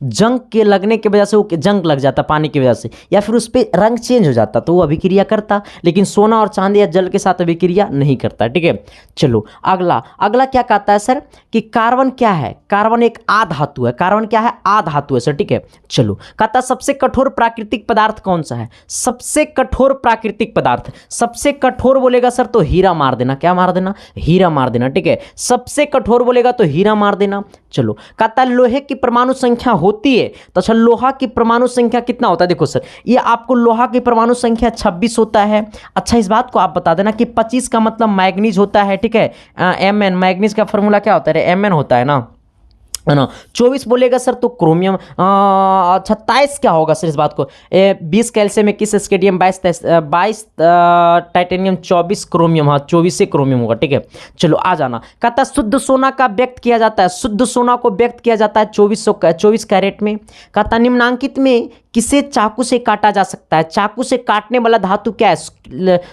जंग के लगने की वजह से वो जंग लग जाता पानी की वजह से, या फिर उस पर रंग चेंज हो जाता तो वो अभिक्रिया करता। लेकिन सोना और चांदी या जल के साथ अभिक्रिया नहीं करता। ठीक है, चलो अगला क्या कहता है सर कि कार्बन क्या है, कार्बन एक आधातु है। कार्बन क्या है, आधातु है सर। ठीक है, चलो कहता है सबसे कठोर प्राकृतिक पदार्थ कौन सा है, सबसे कठोर प्राकृतिक पदार्थ, सबसे कठोर बोलेगा सर तो हीरा मार देना, क्या मार देना, हीरा मार देना। ठीक है, सबसे कठोर बोलेगा तो हीरा मार देना। चलो कहता है लोहे की परमाणु संख्या होती है, तो अच्छा लोहा की परमाणु संख्या कितना होता है, देखो सर ये आपको लोहा की परमाणु संख्या 26 होता है। अच्छा इस बात को आप बता देना कि 25 का मतलब मैग्नीज होता है। ठीक है, Mn, मैग्नीज का फॉर्मूला क्या होता है, Mn होता है ना, है ना। 24 बोलेगा सर तो क्रोमियम। 27 क्या होगा सर इस बात को, 20 कैल्शियम, 21 स्केडियम, 22 टाइटेनियम, 24 क्रोमियम, हाँ 24 से क्रोमियम होगा। ठीक है, चलो आ जाना। कहता है शुद्ध सोना का व्यक्त किया जाता है, शुद्ध सोना को व्यक्त किया जाता है 24 कैरेट में। कहता है निम्नांकित में किसे चाकू से काटा जा सकता है, चाकू से काटने वाला धातु क्या है,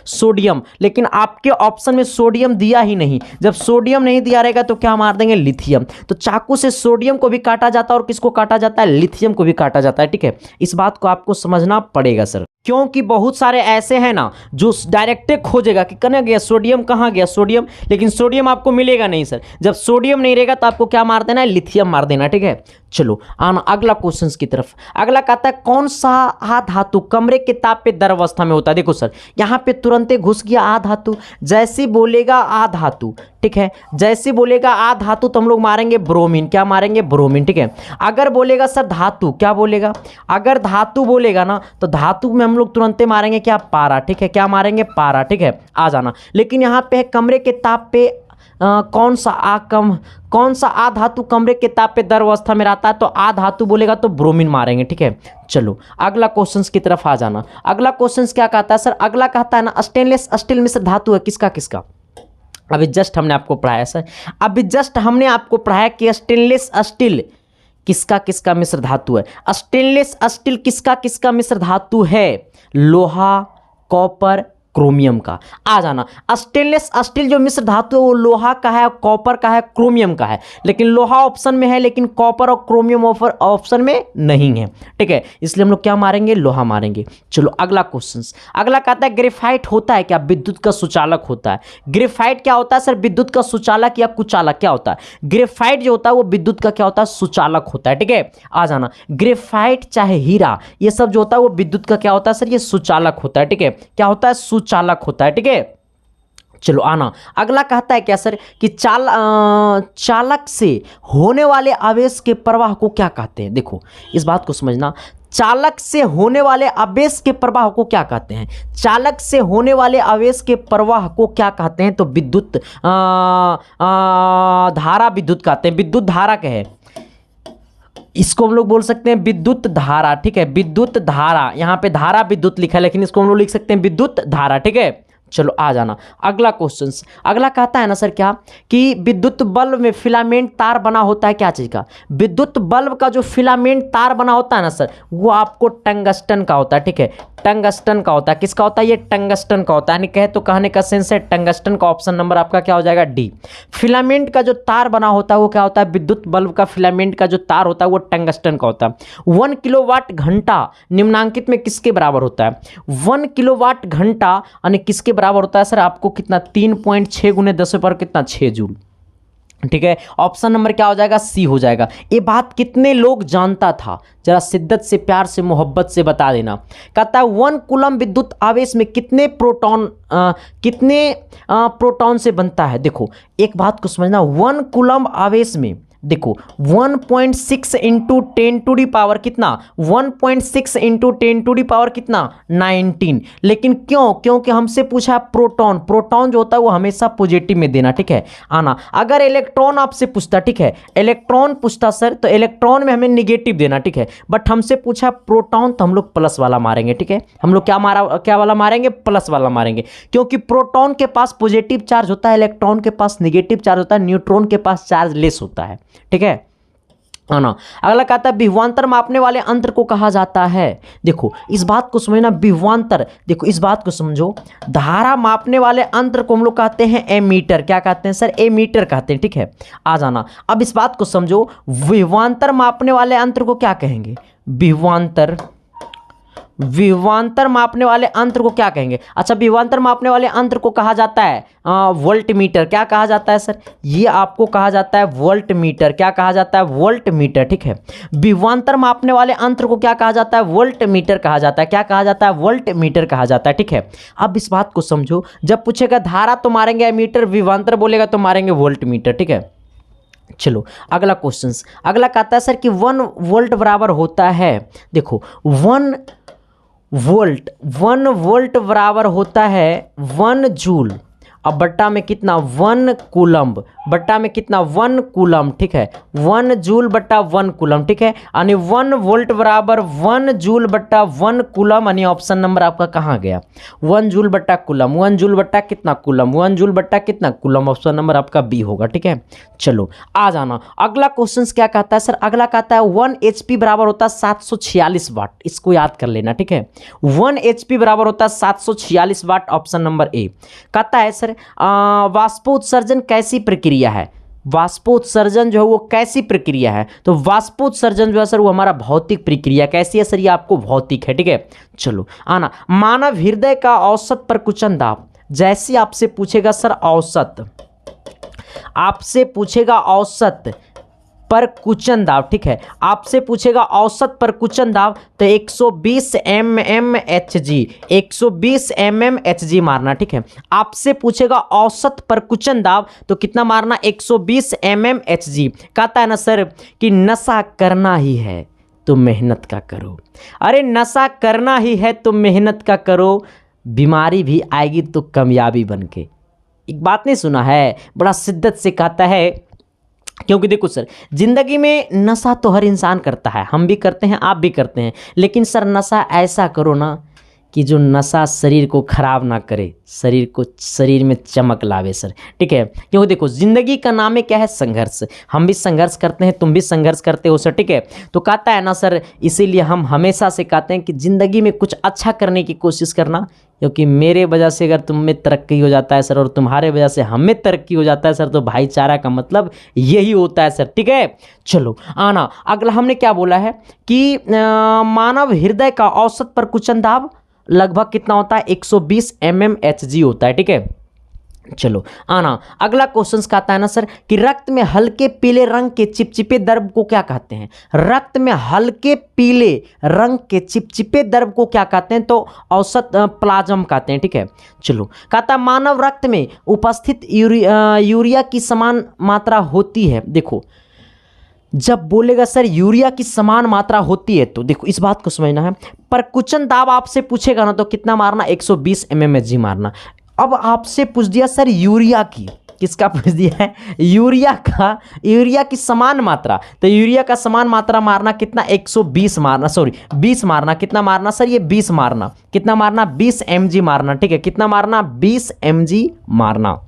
सोडियम। लेकिन आपके ऑप्शन में सोडियम दिया ही नहीं, जब सोडियम नहीं दिया रहेगा तो क्या मार देंगे, लिथियम। तो चाकू से सोडियम को भी काटा जाता है और किसको काटा जाता है, लिथियम को भी काटा जाता है। ठीक है, इस बात को आपको समझना पड़ेगा सर, क्योंकि बहुत सारे ऐसे हैं ना जो डायरेक्ट खोजेगा कि कहाँ गया सोडियम, कहाँ गया सोडियम, लेकिन सोडियम आपको मिलेगा नहीं सर। जब सोडियम नहीं रहेगा तो आपको क्या मार देना है, लिथियम मार देना। ठीक है, चलो आना अगला क्वेश्चन की तरफ। अगला कहता है कौन सा आधातु कमरे के ताप पे द्रव अवस्था में होता है। देखो सर यहाँ पे तुरंत घुस गया आधातु, जैसे बोलेगा आधातु, ठीक है, जैसे बोलेगा आधातु तो हम लोग मारेंगे ब्रोमीन, क्या मारेंगे, ब्रोमीन। ठीक है, अगर बोलेगा सर धातु, क्या बोलेगा, अगर धातु बोलेगा ना तो धातु में हम लोग तुरंत मारेंगे क्या, पारा। ठीक है, क्या मारेंगे, पारा। ठीक है, आ जाना। लेकिन यहाँ पे कमरे के ताप पे कौन सा आधातु कमरे के ताप पे द्रव अवस्था में रहता है, तो आधातु बोलेगा तो ब्रोमीन मारेंगे। ठीक है, चलो अगला क्वेश्चन की तरफ आ जाना। अगला क्वेश्चन क्या कहता है सर, अगला कहता है ना स्टेनलेस स्टील मिश्र धातु है किसका किसका। अभी जस्ट हमने आपको पढ़ाया सर, अभी जस्ट हमने आपको पढ़ाया कि स्टेनलेस स्टील किसका किसका मिश्र धातु है। स्टेनलेस स्टील किसका किसका मिश्र धातु है, लोहा, कॉपर, क्रोमियम का। आ जाना, स्टेनलेस स्टील जो मिश्र धातु है वो लोहा का है, कॉपर का है, क्रोमियम का है। लेकिन लोहा ऑप्शन में है लेकिन कॉपर और क्रोमियम ऑप्शन में नहीं है। ठीक है, इसलिए हम लोग क्या मारेंगे, लोहा मारेंगे। चलो अगला क्वेश्चन, अगला कहता है ग्रेफाइट होता है क्या, विद्युत का सुचालक होता है। ग्रेफाइट क्या होता है सर, विद्युत का सुचालक या कुचालक, क्या होता है, ग्रेफाइट जो होता है वो विद्युत का क्या होता है, सुचालक होता है। ठीक है, आ जाना। ग्रेफाइट चाहे हीरा ये सब जो होता है वो विद्युत का क्या होता है सर, ये सुचालक होता है। ठीक है, क्या होता है, चालक होता है। ठीक है, चलो आना। अगला कहता है क्या सर कि चालक से होने वाले आवेश के प्रवाह को क्या कहते हैं। देखो इस बात को समझना, चालक से होने वाले आवेश के प्रवाह को क्या कहते हैं, चालक से होने वाले आवेश के प्रवाह को क्या कहते हैं, तो विद्युत धारा विद्युत कहते हैं, विद्युत धारा कहे, इसको हम लोग बोल सकते हैं विद्युत धारा। ठीक है, विद्युत धारा, यहाँ पे धारा विद्युत लिखा है लेकिन इसको हम लोग लिख सकते हैं विद्युत धारा। ठीक है, चलो आ जाना। अगला क्वेश्चन, अगला कहता है ना सर क्या कि विद्युत बल्ब में फिलामेंट तार बना होता है, क्या चीज़ का, विद्युत बल्ब का जो फिलामेंट तार बना होता है ना सर वो आपको टंगस्टन का होता है। ठीक है, टंगस्टन का होता है, किसका होता है, ये टंगस्टन का होता है। यानी कहे तो कहने का सेंस है टंगस्टन का, ऑप्शन नंबर आपका क्या हो जाएगा, डी। फिलामेंट का जो तार बना होता है वो क्या होता है, विद्युत बल्ब का फिलामेंट का जो तार होता है वो टंगस्टन का होता है। 1 किलोवाट घंटा निम्नांकित में किसके बराबर होता है, 1 किलोवाट घंटा यानी किसके बराबर होता है सर, आपको कितना, 3.6 × 10 कितना, 6 जूल। ठीक है, ऑप्शन नंबर क्या हो जाएगा, सी हो जाएगा। ये बात कितने लोग जानता था, जरा शिद्दत से, प्यार से, मोहब्बत से बता देना। कहता है 1 कूलम विद्युत आवेश में कितने प्रोटॉन से बनता है। देखो एक बात को समझना, 1 कूलम आवेश में देखो 1.6 इंटू 10 टू दी पावर कितना, 1.6 इंटू 10 टू दी पावर कितना, 19। लेकिन क्यों, क्योंकि हमसे पूछा प्रोटॉन, प्रोटॉन जो होता है वो हमेशा पॉजिटिव में देना। ठीक है, आना। अगर इलेक्ट्रॉन आपसे पूछता, ठीक है, इलेक्ट्रॉन पूछता सर तो इलेक्ट्रॉन में हमें निगेटिव देना। ठीक है, बट हमसे पूछा प्रोटॉन तो हम लोग प्लस वाला मारेंगे। ठीक है, हम लोग क्या वाला मारेंगे, प्लस वाला मारेंगे, क्योंकि प्रोटॉन के पास पॉजिटिव चार्ज होता है, इलेक्ट्रॉन के पास निगेटिव चार्ज होता है, न्यूट्रॉन के पास चार्ज लेस होता है। ठीक है, है ना। अगला कहता है विभवांतर मापने वाले अंतर को कहा जाता है। देखो इस बात को समझना, विभवांतर, देखो इस बात को समझो, धारा मापने वाले अंतर को हम लोग कहते हैं एमीटर। क्या कहते हैं सर? एमीटर कहते हैं, ठीक है। आ जाना, अब इस बात को समझो, विभवांतर मापने वाले अंतर को क्या कहेंगे? विभवांतर मापने वाले अंतर को क्या कहेंगे? अच्छा, विभवांतर मापने वाले अंतर को कहा जाता है वोल्ट मीटर। क्या कहा जाता है सर? ये आपको कहा जाता है वोल्ट मीटर। क्या कहा जाता है? वोल्ट मीटर, ठीक है। विभवांतर मापने वाले अंतर को क्या कहा जाता है? वोल्ट मीटर कहा जाता है। क्या कहा जाता है? वोल्ट मीटर कहा जाता है, ठीक है। अब इस बात को समझो, जब पूछेगा धारा तो मारेंगे एमीटर, विभवांतर बोलेगा तो मारेंगे वोल्ट मीटर, ठीक है। चलो अगला क्वेश्चन, अगला कहता है सर कि 1 वोल्ट बराबर होता है, देखो 1 वोल्ट बराबर होता है 1 जूल, अब बट्टा में कितना? 1 कूलम्ब, बट्टा में कितना? 1 कूलम्ब, ठीक है। 1 जूल बट्टा 1 कूलम्ब, ठीक है। यानी 1 वोल्ट बराबर 1 जूल बट्टा 1 कूलम्ब, यानी ऑप्शन नंबर आपका कहाँ गया? 1 जूल बट्टा कूलम्ब, 1 जूल बट्टा कितना? कूलम्ब, 1 जूल बट्टा कितना? कूलम्ब, ऑप्शन नंबर आपका बी होगा, ठीक है। चलो आ जाना, अगला क्वेश्चन क्या कहता है सर? अगला कहता है 1 HP बराबर होता है 746 वाट, इसको याद कर लेना, ठीक है। 1 HP बराबर होता है 746 वाट, ऑप्शन नंबर ए। कहता है सर वाष्पोत्सर्जन कैसी प्रक्रिया है? वाष्पोत्सर्जन जो है वो कैसी प्रक्रिया है? तो वाष्पोत्सर्जन जो है सर वो हमारा भौतिक प्रक्रिया। कैसी है सर? ये आपको भौतिक है, ठीक है। चलो आना, मानव हृदय का औसत परकुचन दाब, जैसे आपसे पूछेगा सर औसत, आपसे पूछेगा औसत परकुचन दाब, ठीक है। आपसे पूछेगा औसत परकुचन दाब तो 120 mmHg, 120 mmHg मारना, ठीक है। आपसे पूछेगा औसत परकुचन दाब तो कितना मारना? 120 mmHg। कहता है ना सर कि नशा करना ही है तो मेहनत का करो। अरे नशा करना ही है तो मेहनत का करो, बीमारी भी आएगी तो कामयाबी बन के। एक बात नहीं सुना है? बड़ा शिद्दत से कहता है, क्योंकि देखो सर जिंदगी में नशा तो हर इंसान करता है, हम भी करते हैं, आप भी करते हैं, लेकिन सर नशा ऐसा करो ना कि जो नशा शरीर को खराब ना करे, शरीर में चमक लावे सर, ठीक है। क्योंकि देखो जिंदगी का नाम है क्या है? संघर्ष। हम भी संघर्ष करते हैं, तुम भी संघर्ष करते हो सर, ठीक है। तो कहता है ना सर, इसीलिए हम हमेशा से कहते हैं कि जिंदगी में कुछ अच्छा करने की कोशिश करना, क्योंकि मेरे वजह से अगर तुम में तरक्की हो जाता है सर और तुम्हारे वजह से हम में तरक्की हो जाता है सर, तो भाईचारा का मतलब यही होता है सर, ठीक है। चलो आना, अगला हमने क्या बोला है कि मानव हृदय का औसत परकुचन दाब लगभग कितना होता है? 120 mmHg होता है, ठीक है। चलो आना, अगला क्वेश्चन कहता है ना सर कि रक्त में हल्के पीले रंग के चिपचिपे द्रव को क्या कहते हैं? रक्त में हल्के पीले रंग के चिपचिपे द्रव को क्या कहते हैं? तो औसत प्लाज्म कहते हैं, ठीक है। चलो कहता है मानव रक्त में उपस्थित यूरिया की समान मात्रा होती है। देखो जब बोलेगा सर यूरिया की समान मात्रा होती है तो देखो इस बात को समझना है, परकुचन दाब आपसे पूछेगा ना तो कितना मारना? 120 mmHg मारना। अब आपसे पूछ दिया सर यूरिया की, किसका पूछ दिया है? यूरिया की समान मात्रा, तो यूरिया का समान मात्रा मारना कितना? 120 मारना, सॉरी 20 मारना। कितना मारना सर? ये 20 मारना। कितना मारना? 20 mg मारना, ठीक है। कितना मारना? 20 mg मारना।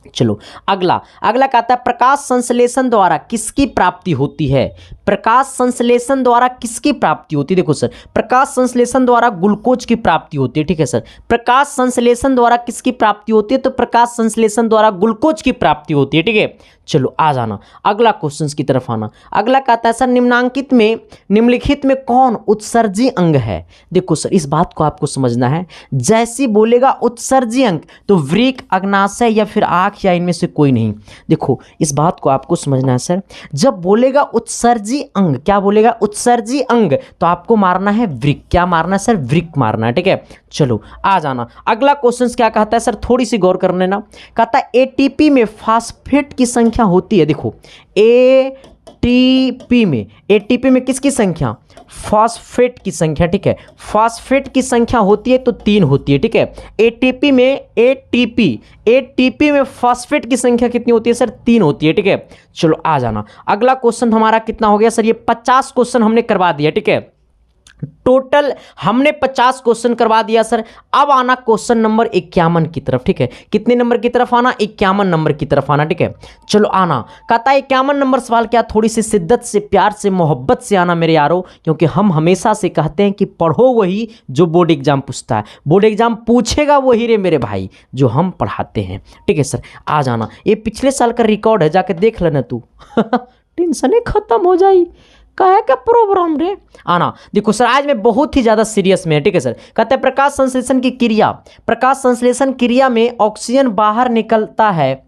चलो अगला कहता है प्रकाश संश्लेषण द्वारा किसकी प्राप्ति होती है? प्रकाश संश्लेषण द्वारा किसकी प्राप्ति होती है? देखो सर प्रकाश संश्लेषण द्वारा ग्लूकोज की प्राप्ति होती है, ठीक है सर। प्रकाश संश्लेषण द्वारा किसकी प्राप्ति होती है? तो प्रकाश संश्लेषण द्वारा ग्लूकोज की प्राप्ति होती है, ठीक है। चलो आ जाना, अगला क्वेश्चन की तरफ आना। अगला कहता है सर निम्नलिखित में कौन उत्सर्जी अंग है? देखो सर इस बात को आपको समझना है, जैसी बोलेगा उत्सर्जी अंग तो वृक्क, अग्नाशय या फिर आँख या इनमें से कोई नहीं। देखो इस बात को आपको समझना है सर, जब बोलेगा उत्सर्जी अंग, क्या बोलेगा? उत्सर्जी अंग, तो आपको मारना है वृक्क। क्या मारना है सर? वृक्क मारना है, ठीक है। चलो आ जाना, अगला क्वेश्चन क्या कहता है सर? थोड़ी सी गौर कर लेना। कहता है एटीपी में फास्फेट की संख्या होती है। देखो एटीपी में किसकी संख्या? फास्फेट की संख्या, ठीक है। फास्फेट की संख्या होती है तो 3 होती है, ठीक है। एटीपी में फास्फेट की संख्या कितनी होती है सर? 3 होती है, ठीक है। चलो आ जाना, अगला क्वेश्चन हमारा कितना हो गया सर? ये 50 क्वेश्चन हमने करवा दिया, ठीक है। टोटल हमने 50 क्वेश्चन करवा दिया सर। अब आना क्वेश्चन नंबर 51 की तरफ, ठीक है। कितने नंबर की तरफ आना? 51 नंबर की तरफ आना, ठीक है। चलो आना, कहता है 51 नंबर सवाल क्या, थोड़ी सी शिद्दत से, प्यार से, मोहब्बत से आना मेरे यारो, क्योंकि हम हमेशा से कहते हैं कि पढ़ो वही जो बोर्ड एग्जाम पूछता है, बोर्ड एग्जाम पूछेगा वही रे मेरे भाई जो हम पढ़ाते हैं, ठीक है सर। आ जाना, ये पिछले साल का रिकॉर्ड है, जाके देख लेना तू। टेंशन खत्म हो जाई, कहे का प्रोग्राम रे। आना, देखो सर आज मैं बहुत ही ज़्यादा सीरियस में है, ठीक है सर। कहते हैं प्रकाश संश्लेषण की क्रिया, प्रकाश संश्लेषण क्रिया में ऑक्सीजन बाहर निकलता है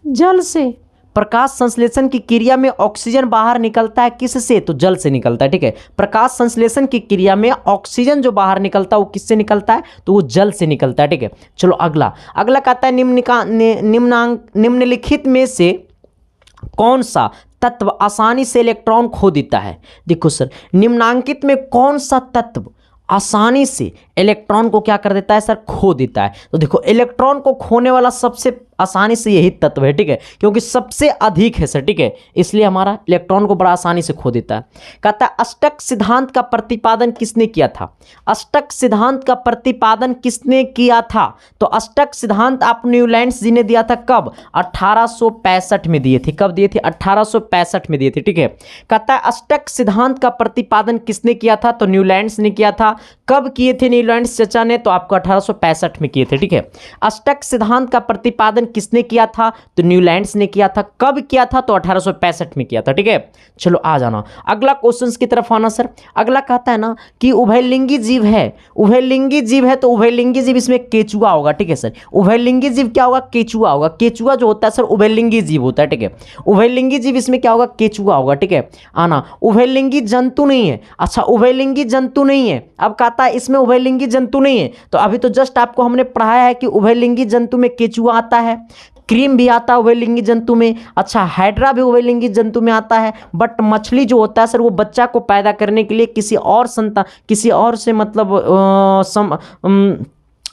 जल से। प्रकाश संश्लेषण की क्रिया में ऑक्सीजन बाहर निकलता है किससे? तो जल से निकलता है, ठीक है। प्रकाश संश्लेषण की क्रिया में ऑक्सीजन जो बाहर निकलता है वो किससे निकलता है? तो वो जल से निकलता है, ठीक है। चलो अगला, अगला कहता है निम्नलिखित में से कौन सा तत्व आसानी से इलेक्ट्रॉन खो देता है? देखो सर, निम्नांकित में कौन सा तत्व आसानी से इलेक्ट्रॉन को क्या कर देता है सर? खो देता है। तो देखो इलेक्ट्रॉन को खोने वाला सबसे आसानी से यही तत्व है, ठीक है, क्योंकि सबसे अधिक है सर, ठीक है, इसलिए हमारा इलेक्ट्रॉन को बड़ा आसानी से खो देता है। कहता है अष्टक सिद्धांत का प्रतिपादन किसने किया था? अष्टक सिद्धांत का प्रतिपादन किसने किया था? तो अष्टक सिद्धांत आप न्यूलैंड्स जी ने दिया था, कब? 1865 में दिए थे। कब दिए थे? 1865 में दिए थे, ठीक है। कहता है अष्टक सिद्धांत का प्रतिपादन किसने किया था? तो न्यूलैंड्स ने किया था। कब किए थे न्यूलैंड्स चचा ने? तो आपको 1865 में किए थे, ठीक है। अष्टक सिद्धांत का प्रतिपादन किसने किया था? तो न्यूलैंड्स ने किया था। कब किया था? तो 1865 में किया था, ठीक है। चलो आ जाना, अगला क्वेश्चंस की तरफ आना सर। अगला कहता है ना कि उभयलिंगी जीव है, उभयलिंगी जीव है, तो उभयलिंगी जीव इसमें केचुआ होगा, ठीक है सर। उभयलिंगी जीव क्या होगा? केचुआ होगा। केचुआ जो होता है सर उभयलिंगी जीव होता है, ठीक है। उभयलिंगी जीव इसमें क्या होगा? केचुआ होगा, ठीक है। आना, उभयलिंगी जंतु नहीं है। अच्छा, उभयलिंगी जंतु नहीं है। अब कहता है इसमें उभयलिंगी जंतु नहीं है, तो अभी तो जस्ट आपको हमने पढ़ाया है कि उभयलिंगी जंतु में केचुआ आता है, क्रीम भी आता है उभयलिंगी जंतु में। अच्छा, हाइड्रा भी उभयलिंगी जंतु में आता है, बट मछली जो होता है सर वो बच्चा को पैदा करने के लिए किसी और से मतलब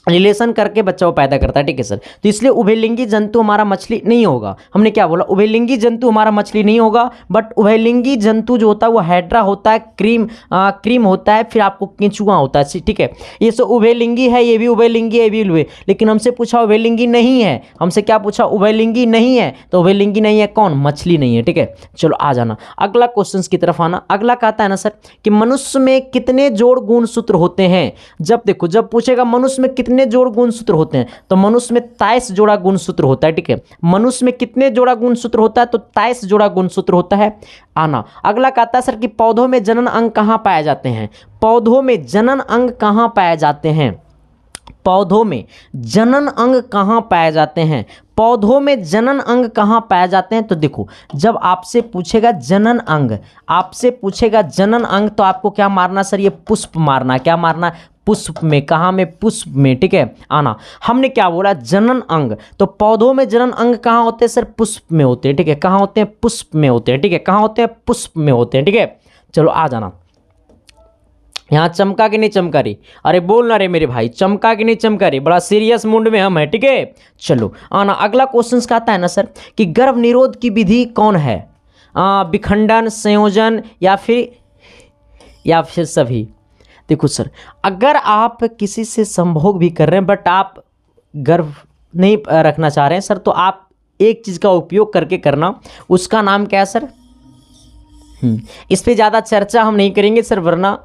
रिलेशन करके बच्चा को पैदा करता है, ठीक है सर। तो इसलिए उभयलिंगी जंतु हमारा मछली नहीं होगा। हमने क्या बोला? उभयलिंगी जंतु हमारा मछली नहीं होगा, बट उभयलिंगी जंतु जो होता है वो हाइड्रा होता है, क्रीम होता है, फिर आपको केंचुआ होता है, ठीक है। ये सब उभयलिंगी है, ये भी उभयलिंगी है, ये भी उभय, लेकिन हमसे पूछा उभयलिंगी नहीं है। हमसे क्या पूछा? उभयलिंगी नहीं है। तो उभयलिंगी नहीं है कौन? मछली नहीं है, ठीक है। चलो आ जाना, अगला क्वेश्चन की तरफ आना। अगला कहता है ना सर कि मनुष्य में कितने जोड़ गुणसूत्र होते हैं? जब देखो, जब पूछेगा मनुष्य में कितने जोड़ गुणसूत्र होते हैं, तो मनुष्य में 23 जोड़ा गुणसूत्र होता है, ठीक है। मनुष्य में कितने जोड़ा गुणसूत्र होता है? तो 23 जोड़ा गुणसूत्र होता है। आना, अगला कहता है सर कि पौधों में जनन अंग कहां पाए जाते हैं? पौधों में जनन अंग कहां पाए जाते हैं? पौधों में जनन अंग कहां पाए जाते हैं? पौधों में जनन अंग कहां पाए जाते हैं? तो देखो, जब आपसे पूछेगा जनन अंग, आपसे पूछेगा जनन अंग, तो आपको क्या मारना सर? ये पुष्प मारना। क्या मारना? पुष्प में। कहाँ में? पुष्प में, ठीक है। आना, हमने क्या बोला? जनन अंग। तो पौधों में जनन अंग कहाँ होते हैं सर? पुष्प में होते हैं, ठीक है। कहाँ होते हैं? पुष्प में होते हैं, ठीक है। कहाँ होते हैं? पुष्प में होते हैं, ठीक है। चलो आ जाना, यहाँ चमका कि नहीं चमका रही? अरे बोल ना रे मेरे भाई, चमका कि नहीं चमका रही? बड़ा सीरियस मूड में हम है, ठीक है। चलो आना, अगला क्वेश्चन कहता है ना सर कि गर्भ निरोध की विधि कौन है? विखंडन, संयोजन या फिर सभी? देखो सर, अगर आप किसी से संभोग भी कर रहे हैं बट आप गर्भ नहीं रखना चाह रहे हैं सर, तो आप एक चीज़ का उपयोग करके करना, उसका नाम क्या है सर? इस पे ज़्यादा चर्चा हम नहीं करेंगे सर, वरना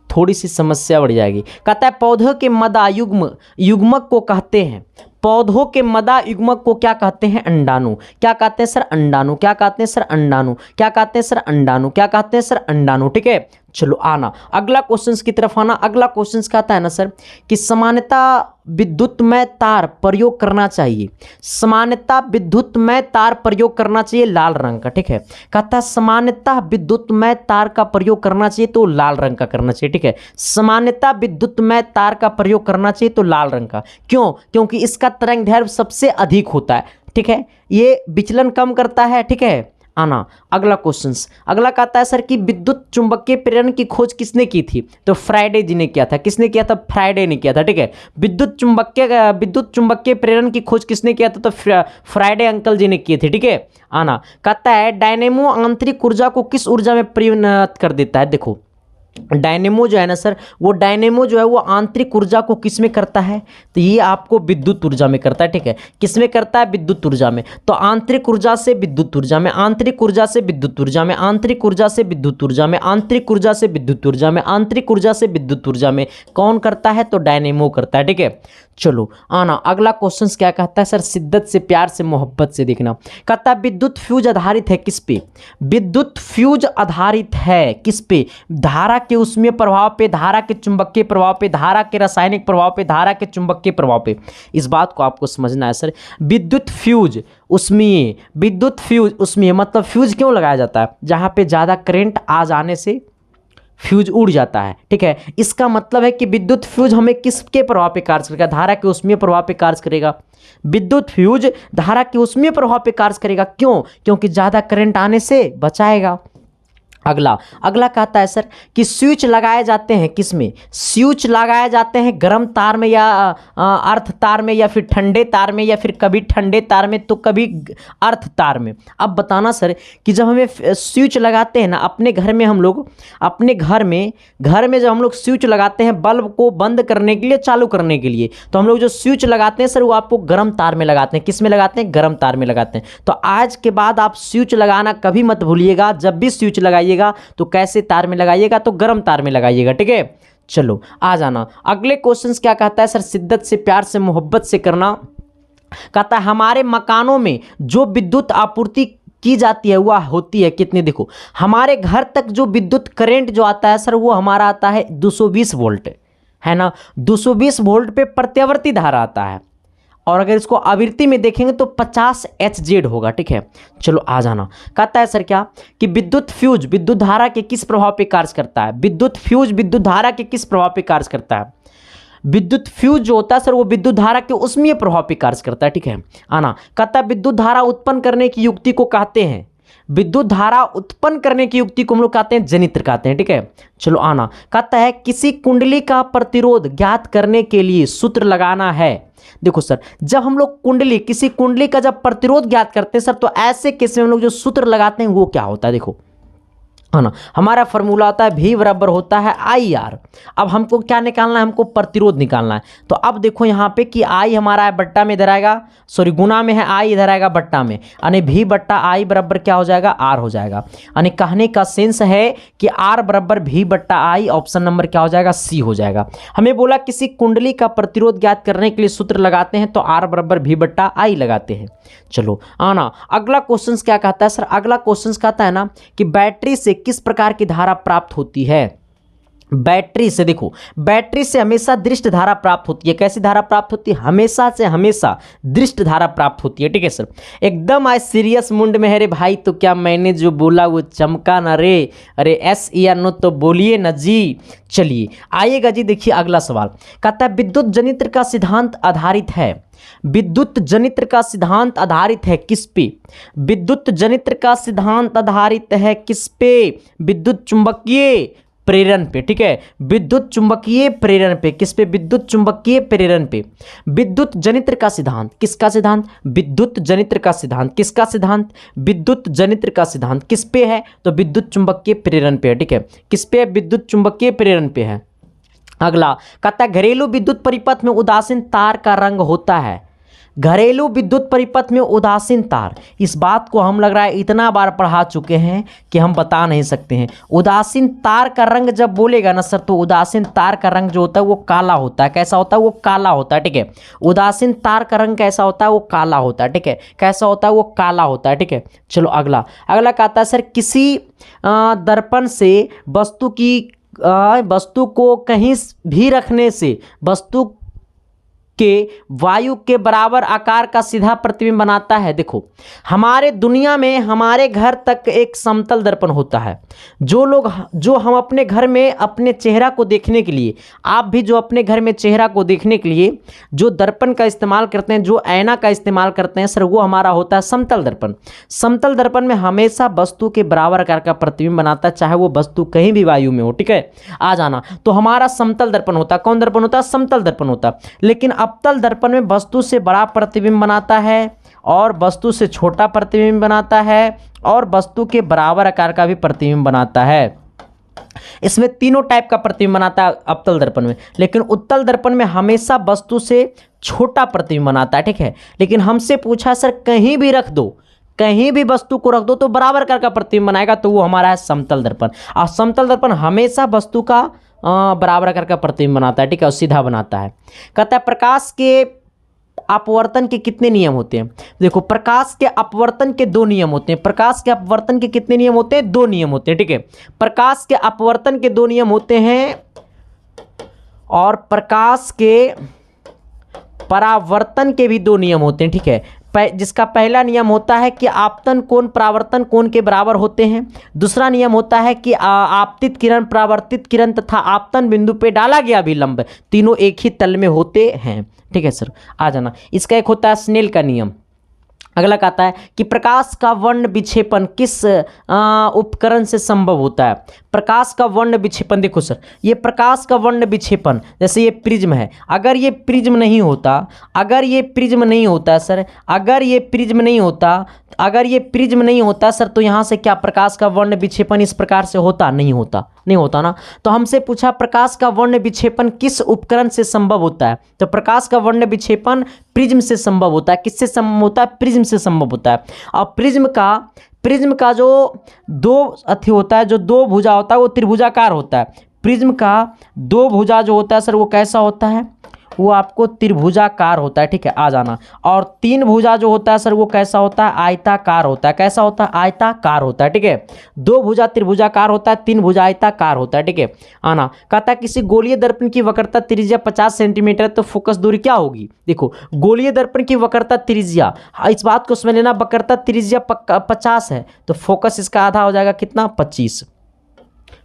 थोड़ी सी समस्या बढ़ जाएगी। कहता है पौधों के मदा युग्मक को कहते हैं, पौधों के मदा युग्मक को क्या कहते हैं? अंडाणु। क्या कहते हैं सर? अंडाणु। क्या कहते हैं सर? अंडाणु। क्या कहते हैं सर? अंडाणु। क्या कहते हैं सर? अंडाणु, ठीक है। चलो आना, अगला क्वेश्चन की तरफ आना। अगला क्वेश्चन कहता है ना सर कि सामान्यता विद्युतमय तार प्रयोग करना चाहिए। सामान्यता विद्युतमय तार प्रयोग करना चाहिए लाल रंग का, ठीक है। कहता है सामान्यता विद्युतमय तार का प्रयोग करना चाहिए, तो लाल रंग का करना चाहिए, ठीक है। सामान्यता विद्युतमय तार का प्रयोग करना चाहिए तो लाल रंग का। क्यों? क्योंकि इसका तरंगदैर्घ्य सबसे अधिक होता है, ठीक है। ये विचलन कम करता है, ठीक है। आना, अगला क्वेश्चन। अगला कहता है सर कि विद्युत चुंबकीय प्रेरण की खोज किसने की थी? तो फ्राइडे जी ने किया था। किसने किया था? फ्राइडे ने किया था, ठीक है। विद्युत चुंबकीय प्रेरण की खोज किसने किया था? तो फ्राइडे अंकल जी ने किए थे, ठीक है। आना, कहता है डायनेमो आंतरिक ऊर्जा को किस ऊर्जा में परिणत कर देता है? देखो, डायनेमो जो है ना सर, वो डायनेमो जो है वो आंतरिक ऊर्जा को किस में करता है, तो ये आपको विद्युत ऊर्जा में करता है, ठीक है। किस में करता है, विद्युत ऊर्जा में। तो आंतरिक ऊर्जा से विद्युत ऊर्जा में, आंतरिक ऊर्जा से विद्युत ऊर्जा में, आंतरिक ऊर्जा से विद्युत ऊर्जा में, आंतरिक ऊर्जा से विद्युत ऊर्जा में, आंतरिक ऊर्जा से विद्युत ऊर्जा में कौन करता है, तो डायनेमो करता है, ठीक है। चलो आना अगला क्वेश्चन क्या कहता है सर, शिद्दत से, प्यार से, मोहब्बत से देखना। कहता है विद्युत फ्यूज आधारित है किस पे, विद्युत फ्यूज आधारित है किस पे, धारा के ऊष्मीय प्रभाव पे, धारा के चुंबकीय प्रभाव पे, धारा के रासायनिक प्रभाव पे, धारा के चुंबकीय प्रभाव पे। इस बात को आपको समझना है सर। विद्युत फ्यूज ऊष्मीय, विद्युत फ्यूज ऊष्मीय मतलब फ्यूज क्यों लगाया जाता है, जहां पे ज्यादा करंट आ जाने से फ्यूज उड़ जाता है, ठीक है। इसका मतलब है कि विद्युत फ्यूज हमें किसके प्रभाव पे कार्य करेगा, धारा के ऊष्मीय प्रभाव पे कार्य करेगा। विद्युत फ्यूज धारा के ऊष्मीय प्रभाव पे कार्य करेगा, क्यों, क्योंकि ज्यादा करंट आने से बचाएगा। अगला कहता है सर कि स्विच लगाए जाते हैं किसमें, स्विच लगाए जाते हैं गर्म तार में या अर्थ तार में या फिर ठंडे तार में या फिर कभी ठंडे तार में तो कभी अर्थ तार में। अब बताना सर कि जब हमें स्विच लगाते हैं ना अपने घर में, हम लोग अपने घर में जब हम लोग स्विच लगाते हैं बल्ब को बंद करने के लिए, चालू करने के लिए, तो हम लोग जो स्विच लगाते हैं सर वो आपको गर्म तार में लगाते हैं। किस में लगाते हैं, गर्म तार में लगाते हैं। तो आज के बाद आप स्विच लगाना कभी मत भूलिएगा, जब भी स्विच लगाइएगा तो कैसे तार में लगाइएगा, तो गर्म तार में लगाइएगा, ठीक है। चलो आ जाना अगले क्वेश्चंस क्या कहता है सर, शिद्दत से, प्यार से, मोहब्बत से करना। कहता है हमारे मकानों में जो विद्युत आपूर्ति की जाती है वह होती है कितनी, देखो हमारे घर तक जो विद्युत करंट जो आता है सर वो हमारा आता है 220 वोल्ट, है ना। 220 वोल्ट पे प्रत्यावर्ती धारा आता है, और अगर इसको आवृत्ति में देखेंगे तो 50 Hz होगा, ठीक है। चलो आ जाना कहता है सर क्या कि विद्युत फ्यूज विद्युत धारा के किस प्रभाव पे कार्य करता है, विद्युत फ्यूज विद्युत धारा के किस प्रभाव पे कार्य करता है। विद्युत फ्यूज जो होता है सर वो विद्युत धारा के ऊष्मीय प्रभाव पे कार्य करता है, ठीक है। आना कहता है विद्युत धारा उत्पन्न करने की युक्ति को कहते हैं, विद्युत धारा उत्पन्न करने की युक्ति को हम लोग कहते हैं जनित्र कहते हैं, ठीक है। चलो आना कहता है किसी कुंडली का प्रतिरोध ज्ञात करने के लिए सूत्र लगाना है। देखो सर जब हम लोग किसी कुंडली का जब प्रतिरोध ज्ञात करते हैं सर, तो ऐसे केस में हम लोग जो सूत्र लगाते हैं वो क्या होता है, देखो है ना, हमारा फॉर्मूला होता है V बराबर होता है IR। अब हमको क्या निकालना है, हमको प्रतिरोध निकालना है। तो अब देखो यहाँ पे कि I हमारा है बट्टा में इधर आएगा, सॉरी गुना में है, I इधर आएगा बट्टा में, यानी V बट्टा I बराबर क्या हो जाएगा, R हो जाएगा। यानी कहने का सेंस है कि R बराबर V बट्टा I, ऑप्शन नंबर क्या हो जाएगा, C हो जाएगा। हमें बोला किसी कुंडली का प्रतिरोध ज्ञात करने के लिए सूत्र लगाते हैं, तो R बराबर V बट्टा I लगाते हैं। चलो आना अगला क्वेश्चन क्या कहता है सर, अगला क्वेश्चन कहता है ना कि बैटरी से किस प्रकार की धारा प्राप्त होती है। बैटरी से, देखो बैटरी से हमेशा दृष्ट धारा प्राप्त होती है। कैसी धारा प्राप्त होती है, हमेशा से हमेशा दृष्ट धारा प्राप्त होती है, ठीक है सर। एकदम आज सीरियस मुंड में है रे भाई, तो क्या मैंने जो बोला वो चमका ना रे, अरे एस या नो तो बोलिए ना जी। चलिए आइएगा जी, देखिए अगला सवाल कहता है विद्युत जनित्र का सिद्धांत आधारित है, विद्युत जनित्र का सिद्धांत आधारित है किस पे, विद्युत जनित्र का सिद्धांत आधारित है किस पे, विद्युत चुंबकीय प्रेरण पे, ठीक है। विद्युत चुंबकीय प्रेरण पे, किस पे, विद्युत चुंबकीय प्रेरण पे। विद्युत जनित्र का सिद्धांत, किसका सिद्धांत, विद्युत जनित्र का सिद्धांत, किसका सिद्धांत, विद्युत जनित्र का सिद्धांत किस पे है, तो विद्युत चुंबकीय प्रेरण पे है, ठीक है। किस पे, विद्युत चुंबकीय प्रेरण पे है। अगला कहता है घरेलू विद्युत परिपथ में उदासीन तार का रंग होता है, घरेलू विद्युत परिपथ में उदासीन तार, इस बात को हम लग रहा है इतना बार पढ़ा चुके हैं कि हम बता नहीं सकते हैं। उदासीन तार का रंग जब बोलेगा ना सर, तो उदासीन तार का रंग जो होता है वो काला होता है। कैसा होता है, वो काला होता है, ठीक है। उदासीन तार का रंग कैसा होता है, वो काला होता है, ठीक है। कैसा होता है, वो काला होता है, ठीक है। चलो अगला कहता है सर किसी दर्पण से वस्तु को कहीं भी रखने से वस्तु के वायु के बराबर आकार का सीधा प्रतिबिंब बनाता है। देखो हमारे दुनिया में हमारे घर तक एक समतल दर्पण होता है। जो हम अपने घर में अपने चेहरा को देखने के लिए, आप भी जो अपने घर में चेहरा को देखने के लिए जो दर्पण का इस्तेमाल करते हैं, जो ऐना का इस्तेमाल करते हैं सर, वो हमारा होता है समतल दर्पण। समतल दर्पण में हमेशा वस्तु के बराबर आकार का प्रतिबिंब बनाता है, चाहे वो वस्तु कहीं भी वायु में हो, ठीक है। आ जाना, तो हमारा समतल दर्पण होता है। कौन दर्पण होता है, समतल दर्पण होता है। लेकिन अवतल दर्पण में वस्तु से बड़ा प्रतिबिंब बनाता है और वस्तु से छोटा प्रतिबिंब बनाता है और वस्तु के बराबर आकार का भी प्रतिबिंब बनाता है। इसमें तीनों टाइप का प्रतिबिंब बनाता है अवतल दर्पण में, लेकिन उत्तल दर्पण में हमेशा वस्तु से छोटा प्रतिबिंब बनाता है, ठीक है। लेकिन हमसे पूछा सर कहीं भी रख दो, कहीं भी वस्तु को रख दो तो बराबर का प्रतिबिंब बनाएगा, तो वो हमारा है समतल दर्पण। और समतल दर्पण हमेशा वस्तु का बराबर का प्रतिबिंब बनाता है, ठीक है, और सीधा बनाता है। कहता है प्रकाश के अपवर्तन के कितने नियम होते हैं। देखो प्रकाश के अपवर्तन के दो नियम होते हैं। प्रकाश के अपवर्तन के कितने नियम होते हैं? दो नियम होते हैं, ठीक है। प्रकाश के अपवर्तन के दो नियम होते हैं और प्रकाश के परावर्तन के भी दो नियम होते हैं, ठीक है। जिसका पहला नियम होता है कि आपतन कोण परावर्तन कोण के बराबर होते हैं। दूसरा नियम होता है कि आपतित किरण, परावर्तित किरण तथा आपतन बिंदु पे डाला गया विलंब तीनों एक ही तल में होते हैं, ठीक है सर। आ जाना, इसका एक होता है स्नेल का नियम। अगला कहता है कि प्रकाश का वर्ण विक्षेपण किस उपकरण से संभव होता है। प्रकाश का वर्ण विक्षेपण, देखो सर ये प्रकाश का वर्ण विक्षेपण, जैसे ये प्रिज्म है, अगर ये प्रिज्म नहीं होता, अगर ये प्रिज्म नहीं होता सर, अगर ये प्रिज्म नहीं होता, अगर ये प्रिज्म नहीं होता सर, तो यहाँ से क्या प्रकाश का वर्ण विक्षेपण इस प्रकार से होता? नहीं होता, नहीं होता ना। तो हमसे पूछा प्रकाश का वर्ण विक्षेपण किस उपकरण से संभव होता है, तो प्रकाश का वर्ण विक्षेपण प्रिज्म से संभव होता है। किससे संभव होता है? प्रिज्म से संभव होता है। और प्रिज्म का जो दो अथी होता है, जो दो भुजा होता है वो त्रिभुजाकार होता है। प्रिज्म का दो भुजा जो होता है सर वो कैसा होता है? वो आपको त्रिभुजाकार होता है, ठीक है। आ जाना, और तीन भुजा जो होता है सर वो कैसा होता है? आयताकार होता है। कैसा होता है? आयताकार होता है, ठीक है। दो भुजा त्रिभुजाकार होता है, तीन भुजा आयताकार होता है, ठीक है। आना, कहता है किसी गोलीय दर्पण की वक्रता त्रिज्या 50 सेंटीमीटर, तो फोकस दूरी क्या होगी? देखो गोलीय दर्पण की वक्रता त्रिज्या, इस बात को समझ लेना, वक्रता त्रिज्या 50 है तो फोकस इसका आधा हो जाएगा कितना? 25।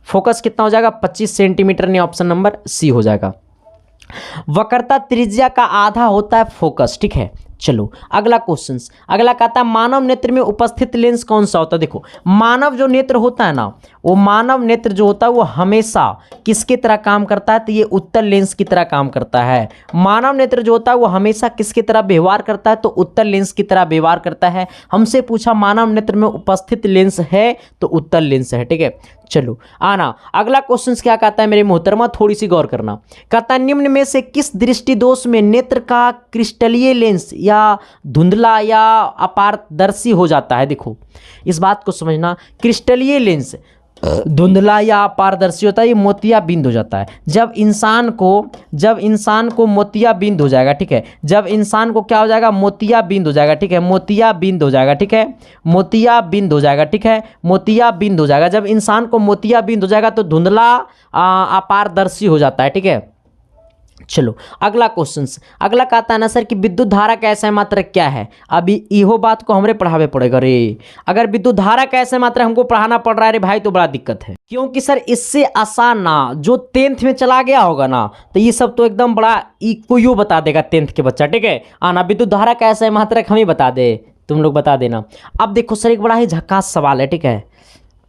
फोकस कितना हो जाएगा? 25 सेंटीमीटर, ने ऑप्शन नंबर सी हो जाएगा। वक्रता त्रिज्या का आधा होता है फोकस, ठीक है। चलो अगला क्वेश्चन, अगला कहता है मानव नेत्र में उपस्थित लेंस कौन सा होता है। देखो मानव जो नेत्र होता है ना, वो मानव नेत्र जो होता है वो हमेशा किसकी तरह काम करता है? तो ये उत्तल लेंस की तरह काम करता है। मानव नेत्र जो होता है वो हमेशा किसकी तरह व्यवहार करता है? तो उत्तल लेंस की तरह व्यवहार करता है। हमसे पूछा मानव नेत्र में उपस्थित लेंस है, तो उत्तल लेंस है, ठीक है। चलो आना, अगला क्वेश्चन क्या कहता है मेरे मोहतरमा, थोड़ी सी गौर करना। कहता है निम्न में से किस दृष्टि दोष में नेत्र का क्रिस्टलीय लेंस या धुंधला या अपारदर्शी हो जाता है? देखो इस बात को समझना, क्रिस्टलीय लेंस धुंधला या अपारदर्शी होता है, ये मोतियाबिंद हो जाता है जब इंसान को मोतियाबिंद हो जाएगा, ठीक है। जब इंसान को क्या हो जाएगा? मोतियाबिंद हो जाएगा, ठीक है। मोतियाबिंद हो जाएगा, ठीक है। मोतियाबिंद हो जाएगा, ठीक है। मोतियाबिंद हो जाएगा, जब इंसान को मोतियाबिंद हो जाएगा तो धुंधला अपारदर्शी हो जाता है, ठीक है। चलो अगला क्वेश्चन, अगला कहता है ना सर कि विद्युत धारा का ऐसा मात्रक क्या है। अभी इहो बात को हमरे पढ़ावे पड़ेगा रे। अगर विद्युत धारा का ऐसा मात्रक हमको पढ़ाना पड़ रहा है रे भाई, तो बड़ा दिक्कत है, क्योंकि सर इससे आसान ना, जो 10th में चला गया होगा ना, तो ये सब तो एकदम बड़ा कोई बता देगा 10th के बच्चा, ठीक है। आना, विद्युत धारा का ऐसा मात्रक हमें बता दे, तुम लोग बता देना। अब देखो सर एक बड़ा ही झक्कास सवाल है, ठीक है।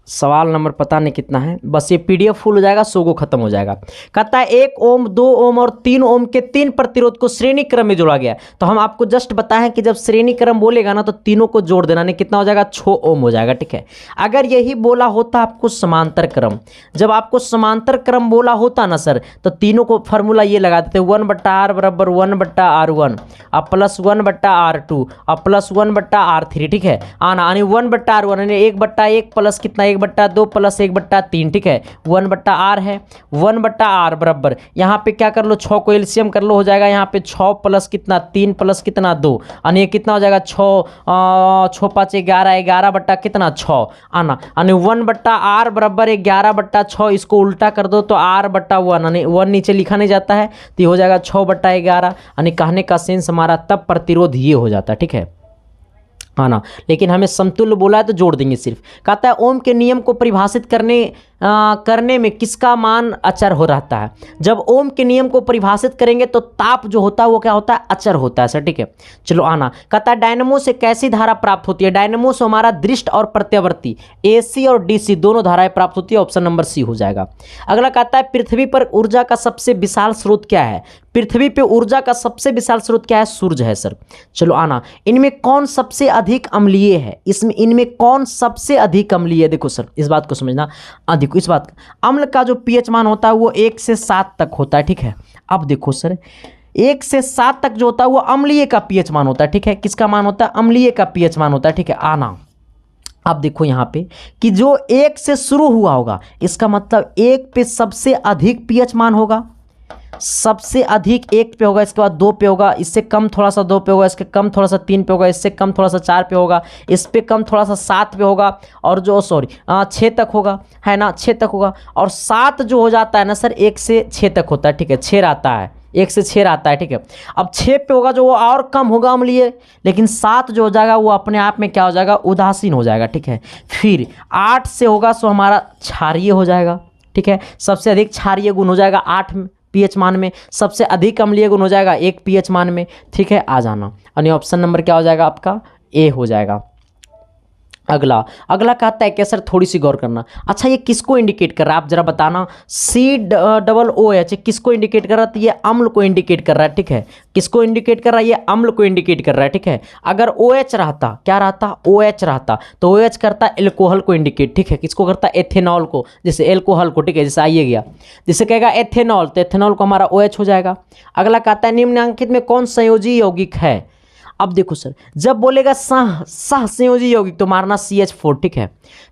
सवाल नंबर पता नहीं कितना है, बस ये पीडीएफ फुल हो जाएगा, सोगो खत्म हो जाएगा। कहता है 1 ओम 2 ओम और 3 ओम के 3 प्रतिरोध को श्रेणी क्रम में जोड़ा गया। तो हम आपको जस्ट बताएं कि जब श्रेणी क्रम बोलेगा ना तो तीनों को जोड़ देना, नहीं कितना हो जाएगा? 6 ओम हो जाएगा, ठीक है। अगर यही बोला होता आपको समांतर क्रम, जब आपको समांतर क्रम बोला होता ना सर, तो तीनों को फॉर्मूला ये लगा देते 1/r बराबर 1/r1 और प्लस 1/r2 और प्लस 1/r3, ठीक है। आना, यानी 1/r1 यानी 1/1 प्लस कितना? 1/2 प्लस 1/3, ठीक है। 1/r है, 1/r बराबर यहाँ पे क्या कर लो? 6 को एलसीएम कर लो, हो जाएगा यहाँ पे 6 प्लस कितना? 3 प्लस कितना? 2, यानी ये कितना हो जाएगा? 6 5 11, 11 बट्टा कितना? 6। आना, यानी 1/r बराबर 11/6, इसको उल्टा कर दो तो r/1, यानी 1 नीचे लिखा नहीं जाता है, तो ये हो जाएगा 6/11, यानी कहने का सेंस हमारा तब प्रतिरोध ये हो जाता है, ठीक है। हाँ ना, लेकिन हमें समतुल्य बोला है तो जोड़ देंगे सिर्फ। कहता है ओम के नियम को परिभाषित करने में किसका मान अचर हो रहता है। जब ओम के नियम को परिभाषित करेंगे तो ताप जो होता है वो क्या होता है? अचर होता है सर, ठीक है। चलो आना, कहता है डायनेमो से कैसी धारा प्राप्त होती है। डायनेमो से हमारा दृष्ट और प्रत्यावर्ती एसी और डीसी दोनों धाराएं प्राप्त होती है, ऑप्शन नंबर सी हो जाएगा। अगला कहता है पृथ्वी पर ऊर्जा का सबसे विशाल स्रोत क्या है। पृथ्वी पे ऊर्जा का सबसे विशाल स्रोत क्या है? सूर्य है सर। चलो आना, इनमें कौन सबसे अधिक अम्लीय है। इनमें कौन सबसे अधिक अम्लीय है? देखो सर इस बात को समझना, देखो देखो इस बात का, अम्ल का जो पीएच मान होता है वो 1 से 7 तक होता है, ठीक है। अब देखो सर 1 से 7 तक जो होता है वो अम्लीय का पीएच मान होता है, ठीक है। किसका मान होता है? अम्लीय का पीएच मान होता है, ठीक है। आना अब देखो यहाँ पे कि जो 1 से शुरू हुआ होगा, इसका मतलब 1 पे सबसे अधिक पीएच मान होगा, सबसे अधिक 1 पे होगा, इसके बाद 2 पे होगा, इससे कम थोड़ा सा 2 पे होगा, इसके कम थोड़ा सा 3 पे होगा, इससे कम थोड़ा सा 4 पे होगा, इस पे कम थोड़ा सा 7 पे होगा, और जो 6 तक होगा, है ना, 6 तक होगा। और 7 जो हो जाता है ना सर 1 से 6 तक होता है, ठीक है। 6 रहता है, 1 से 6 रहता है, ठीक है। अब 6 पे होगा जो वो और कम होगा अम्लीय, लेकिन 7 जो हो जाएगा वो अपने आप में क्या हो जाएगा? उदासीन हो जाएगा, ठीक है। फिर 8 से होगा सो हमारा क्षारीय हो जाएगा, ठीक है। सबसे अधिक क्षारीय गुण हो जाएगा 8 पीएच मान में, सबसे अधिक अम्लीय गुण हो जाएगा 1 पीएच मान में, ठीक है। आ जाना, यानी ऑप्शन नंबर क्या हो जाएगा आपका? ए हो जाएगा। अगला कहता है कि सर थोड़ी सी गौर करना, अच्छा ये किसको इंडिकेट कर रहा है आप जरा बताना। COOH किसको इंडिकेट कर रहा है? तो ये अम्ल को इंडिकेट कर रहा है, ठीक है। किसको इंडिकेट कर रहा है? ये अम्ल को इंडिकेट कर रहा है, ठीक है। अगर OH रहता, क्या रहता? OH रहता तो OH करता एल्कोहल को इंडिकेट, ठीक है। किसको करता? एथेनॉल को, जैसे एल्कोहल को, ठीक है। जैसे आइए गया, जैसे कहेगा एथेनॉल तो एथेनॉल को हमारा OH हो जाएगा। अगला कहता है निम्नलिखित में कौन संयोजी यौगिक है? अब देखो सर जब बोलेगा सह संयोजी यौगिक तो मारना CH4, ठीक है।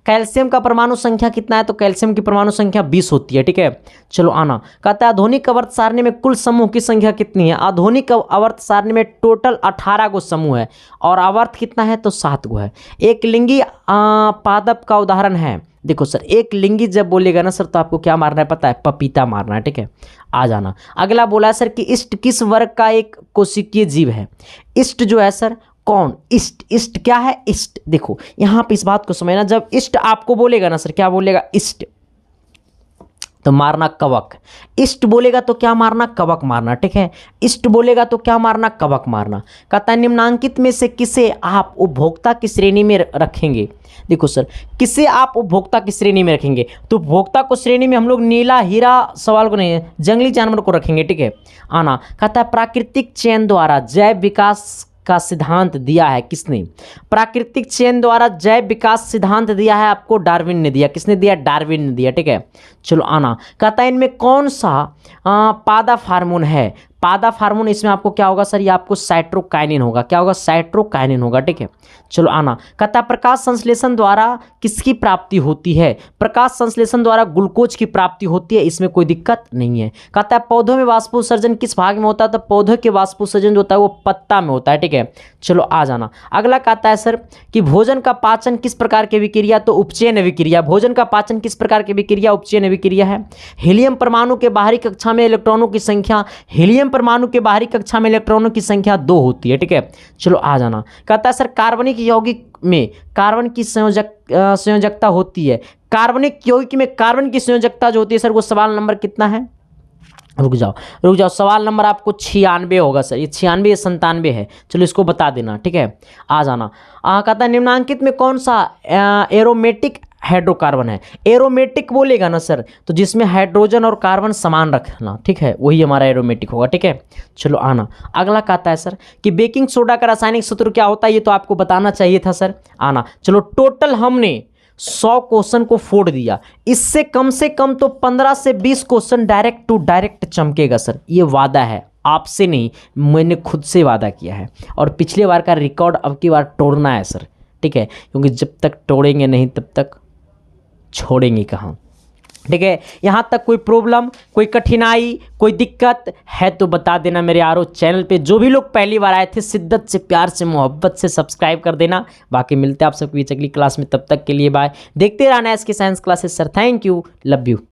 कैल्शियम का परमाणु संख्या कितना है? तो कैल्शियम की परमाणु संख्या 20 होती है, ठीक है। चलो आना, कहता है आधुनिक आवर्त सारणी में कुल समूह की संख्या कितनी है? आधुनिक आवर्त सारणी में टोटल 18 गो समूह है, और आवर्त कितना है? तो 7 गो है। एक लिंगी पादप का उदाहरण है। देखो सर एक लिंगी जब बोलेगा ना सर तो आपको क्या मारना है पता है? पपीता मारना है, ठीक है। आ जाना, अगला बोला है सर कि इष्ट किस वर्ग का एक कोशिकीय जीव है? इष्ट जो है सर कौन? इष्ट क्या है? इष्ट देखो यहाँ पे इस बात को समझना, जब इष्ट आपको बोलेगा ना सर, क्या बोलेगा? इष्ट तो मारना कवक, इष्ट बोलेगा तो क्या मारना? कवक मारना, ठीक है। इष्ट बोलेगा तो क्या मारना? कवक मारना। कहता है निम्नांकित में से किसे आप उपभोक्ता की श्रेणी में रखेंगे? देखो सर किसे आप उपभोक्ता की श्रेणी में रखेंगे? तो उपभोक्ता को श्रेणी में हम लोग नीला हीरा सवाल को नहीं, जंगली जानवर को रखेंगे, ठीक है। आना, कहता है प्राकृतिक चयन द्वारा जैव विकास का सिद्धांत दिया है किसने? प्राकृतिक चयन द्वारा जैव विकास सिद्धांत दिया है आपको डार्विन ने दिया। किसने दिया? डार्विन ने दिया, ठीक है। चलो आना, कहता है इनमें कौन सा पादप हार्मोन है? पादप हार्मोन इसमें आपको क्या होगा सर? ये आपको साइट्रोकाइनिन होगा। क्या होगा? साइट्रोकाइनिन होगा, ठीक है। चलो आना, कहता है प्रकाश संश्लेषण द्वारा किसकी प्राप्ति होती है? प्रकाश संश्लेषण द्वारा ग्लूकोज की प्राप्ति होती है, इसमें कोई दिक्कत नहीं है। कहता है पौधों में वाष्पोत्सर्जन किस भाग में होता है? तो पौधों के वाष्पोत्सर्जन जो होता है वो पत्ता में होता है, ठीक है। चलो आ जाना, अगला कहता है सर कि भोजन का पाचन किस प्रकार की विक्रिया? तो उपचयन विक्रिया। भोजन का पाचन किस प्रकार की विक्रिया? उपचयन विक्रिया है। हीलियम परमाणु के बाहरी कक्षा में इलेक्ट्रॉनों की संख्या, हीलियम परमाणु के बाहरी कक्षा में इलेक्ट्रॉनों की संख्या 2 होती है, ठीक है। चलो आ जाना, कहता है सर कार्बनिक यौगिक में कार्बन की संयोजकता होती है। कार्बनिक यौगिक में कार्बन की संयोजकता जो होती है सर वो सवाल नंबर कितना है? रुक जाओ, सवाल नंबर आपको 96 होगा सर। ये 96 या 97 है, चलो इसको बता देना, ठीक है। आ जाना, कहता है निम्नांकित में कौन सा एरोमेटिक हाइड्रोकार्बन है? एरोमेटिक बोलेगा ना सर तो जिसमें हाइड्रोजन और कार्बन समान रखना, ठीक है, वही हमारा एरोमेटिक होगा, ठीक है। चलो आना, अगला कहता है सर कि बेकिंग सोडा का रासायनिक सूत्र क्या होता है? ये तो आपको बताना चाहिए था सर। आना, चलो टोटल हमने 100 क्वेश्चन को फोड़ दिया, इससे कम से कम तो 15 से 20 क्वेश्चन डायरेक्ट टू डायरेक्ट चमकेगा सर। ये वादा है, आपसे नहीं, मैंने खुद से वादा किया है। और पिछले बार का रिकॉर्ड अब की बार तोड़ना है सर, ठीक है, क्योंकि जब तक तोड़ेंगे नहीं तब तक छोड़ेंगे कहाँ, ठीक है। यहाँ तक कोई प्रॉब्लम, कोई कठिनाई, कोई दिक्कत है तो बता देना मेरे आरओ चैनल पे। जो भी लोग पहली बार आए थे शिद्दत से, प्यार से, मोहब्बत से सब्सक्राइब कर देना। बाकी मिलते हैं आप सबकी अगली क्लास में, तब तक के लिए बाय। देखते रहना इसकी science classes sir. Thank you, love you.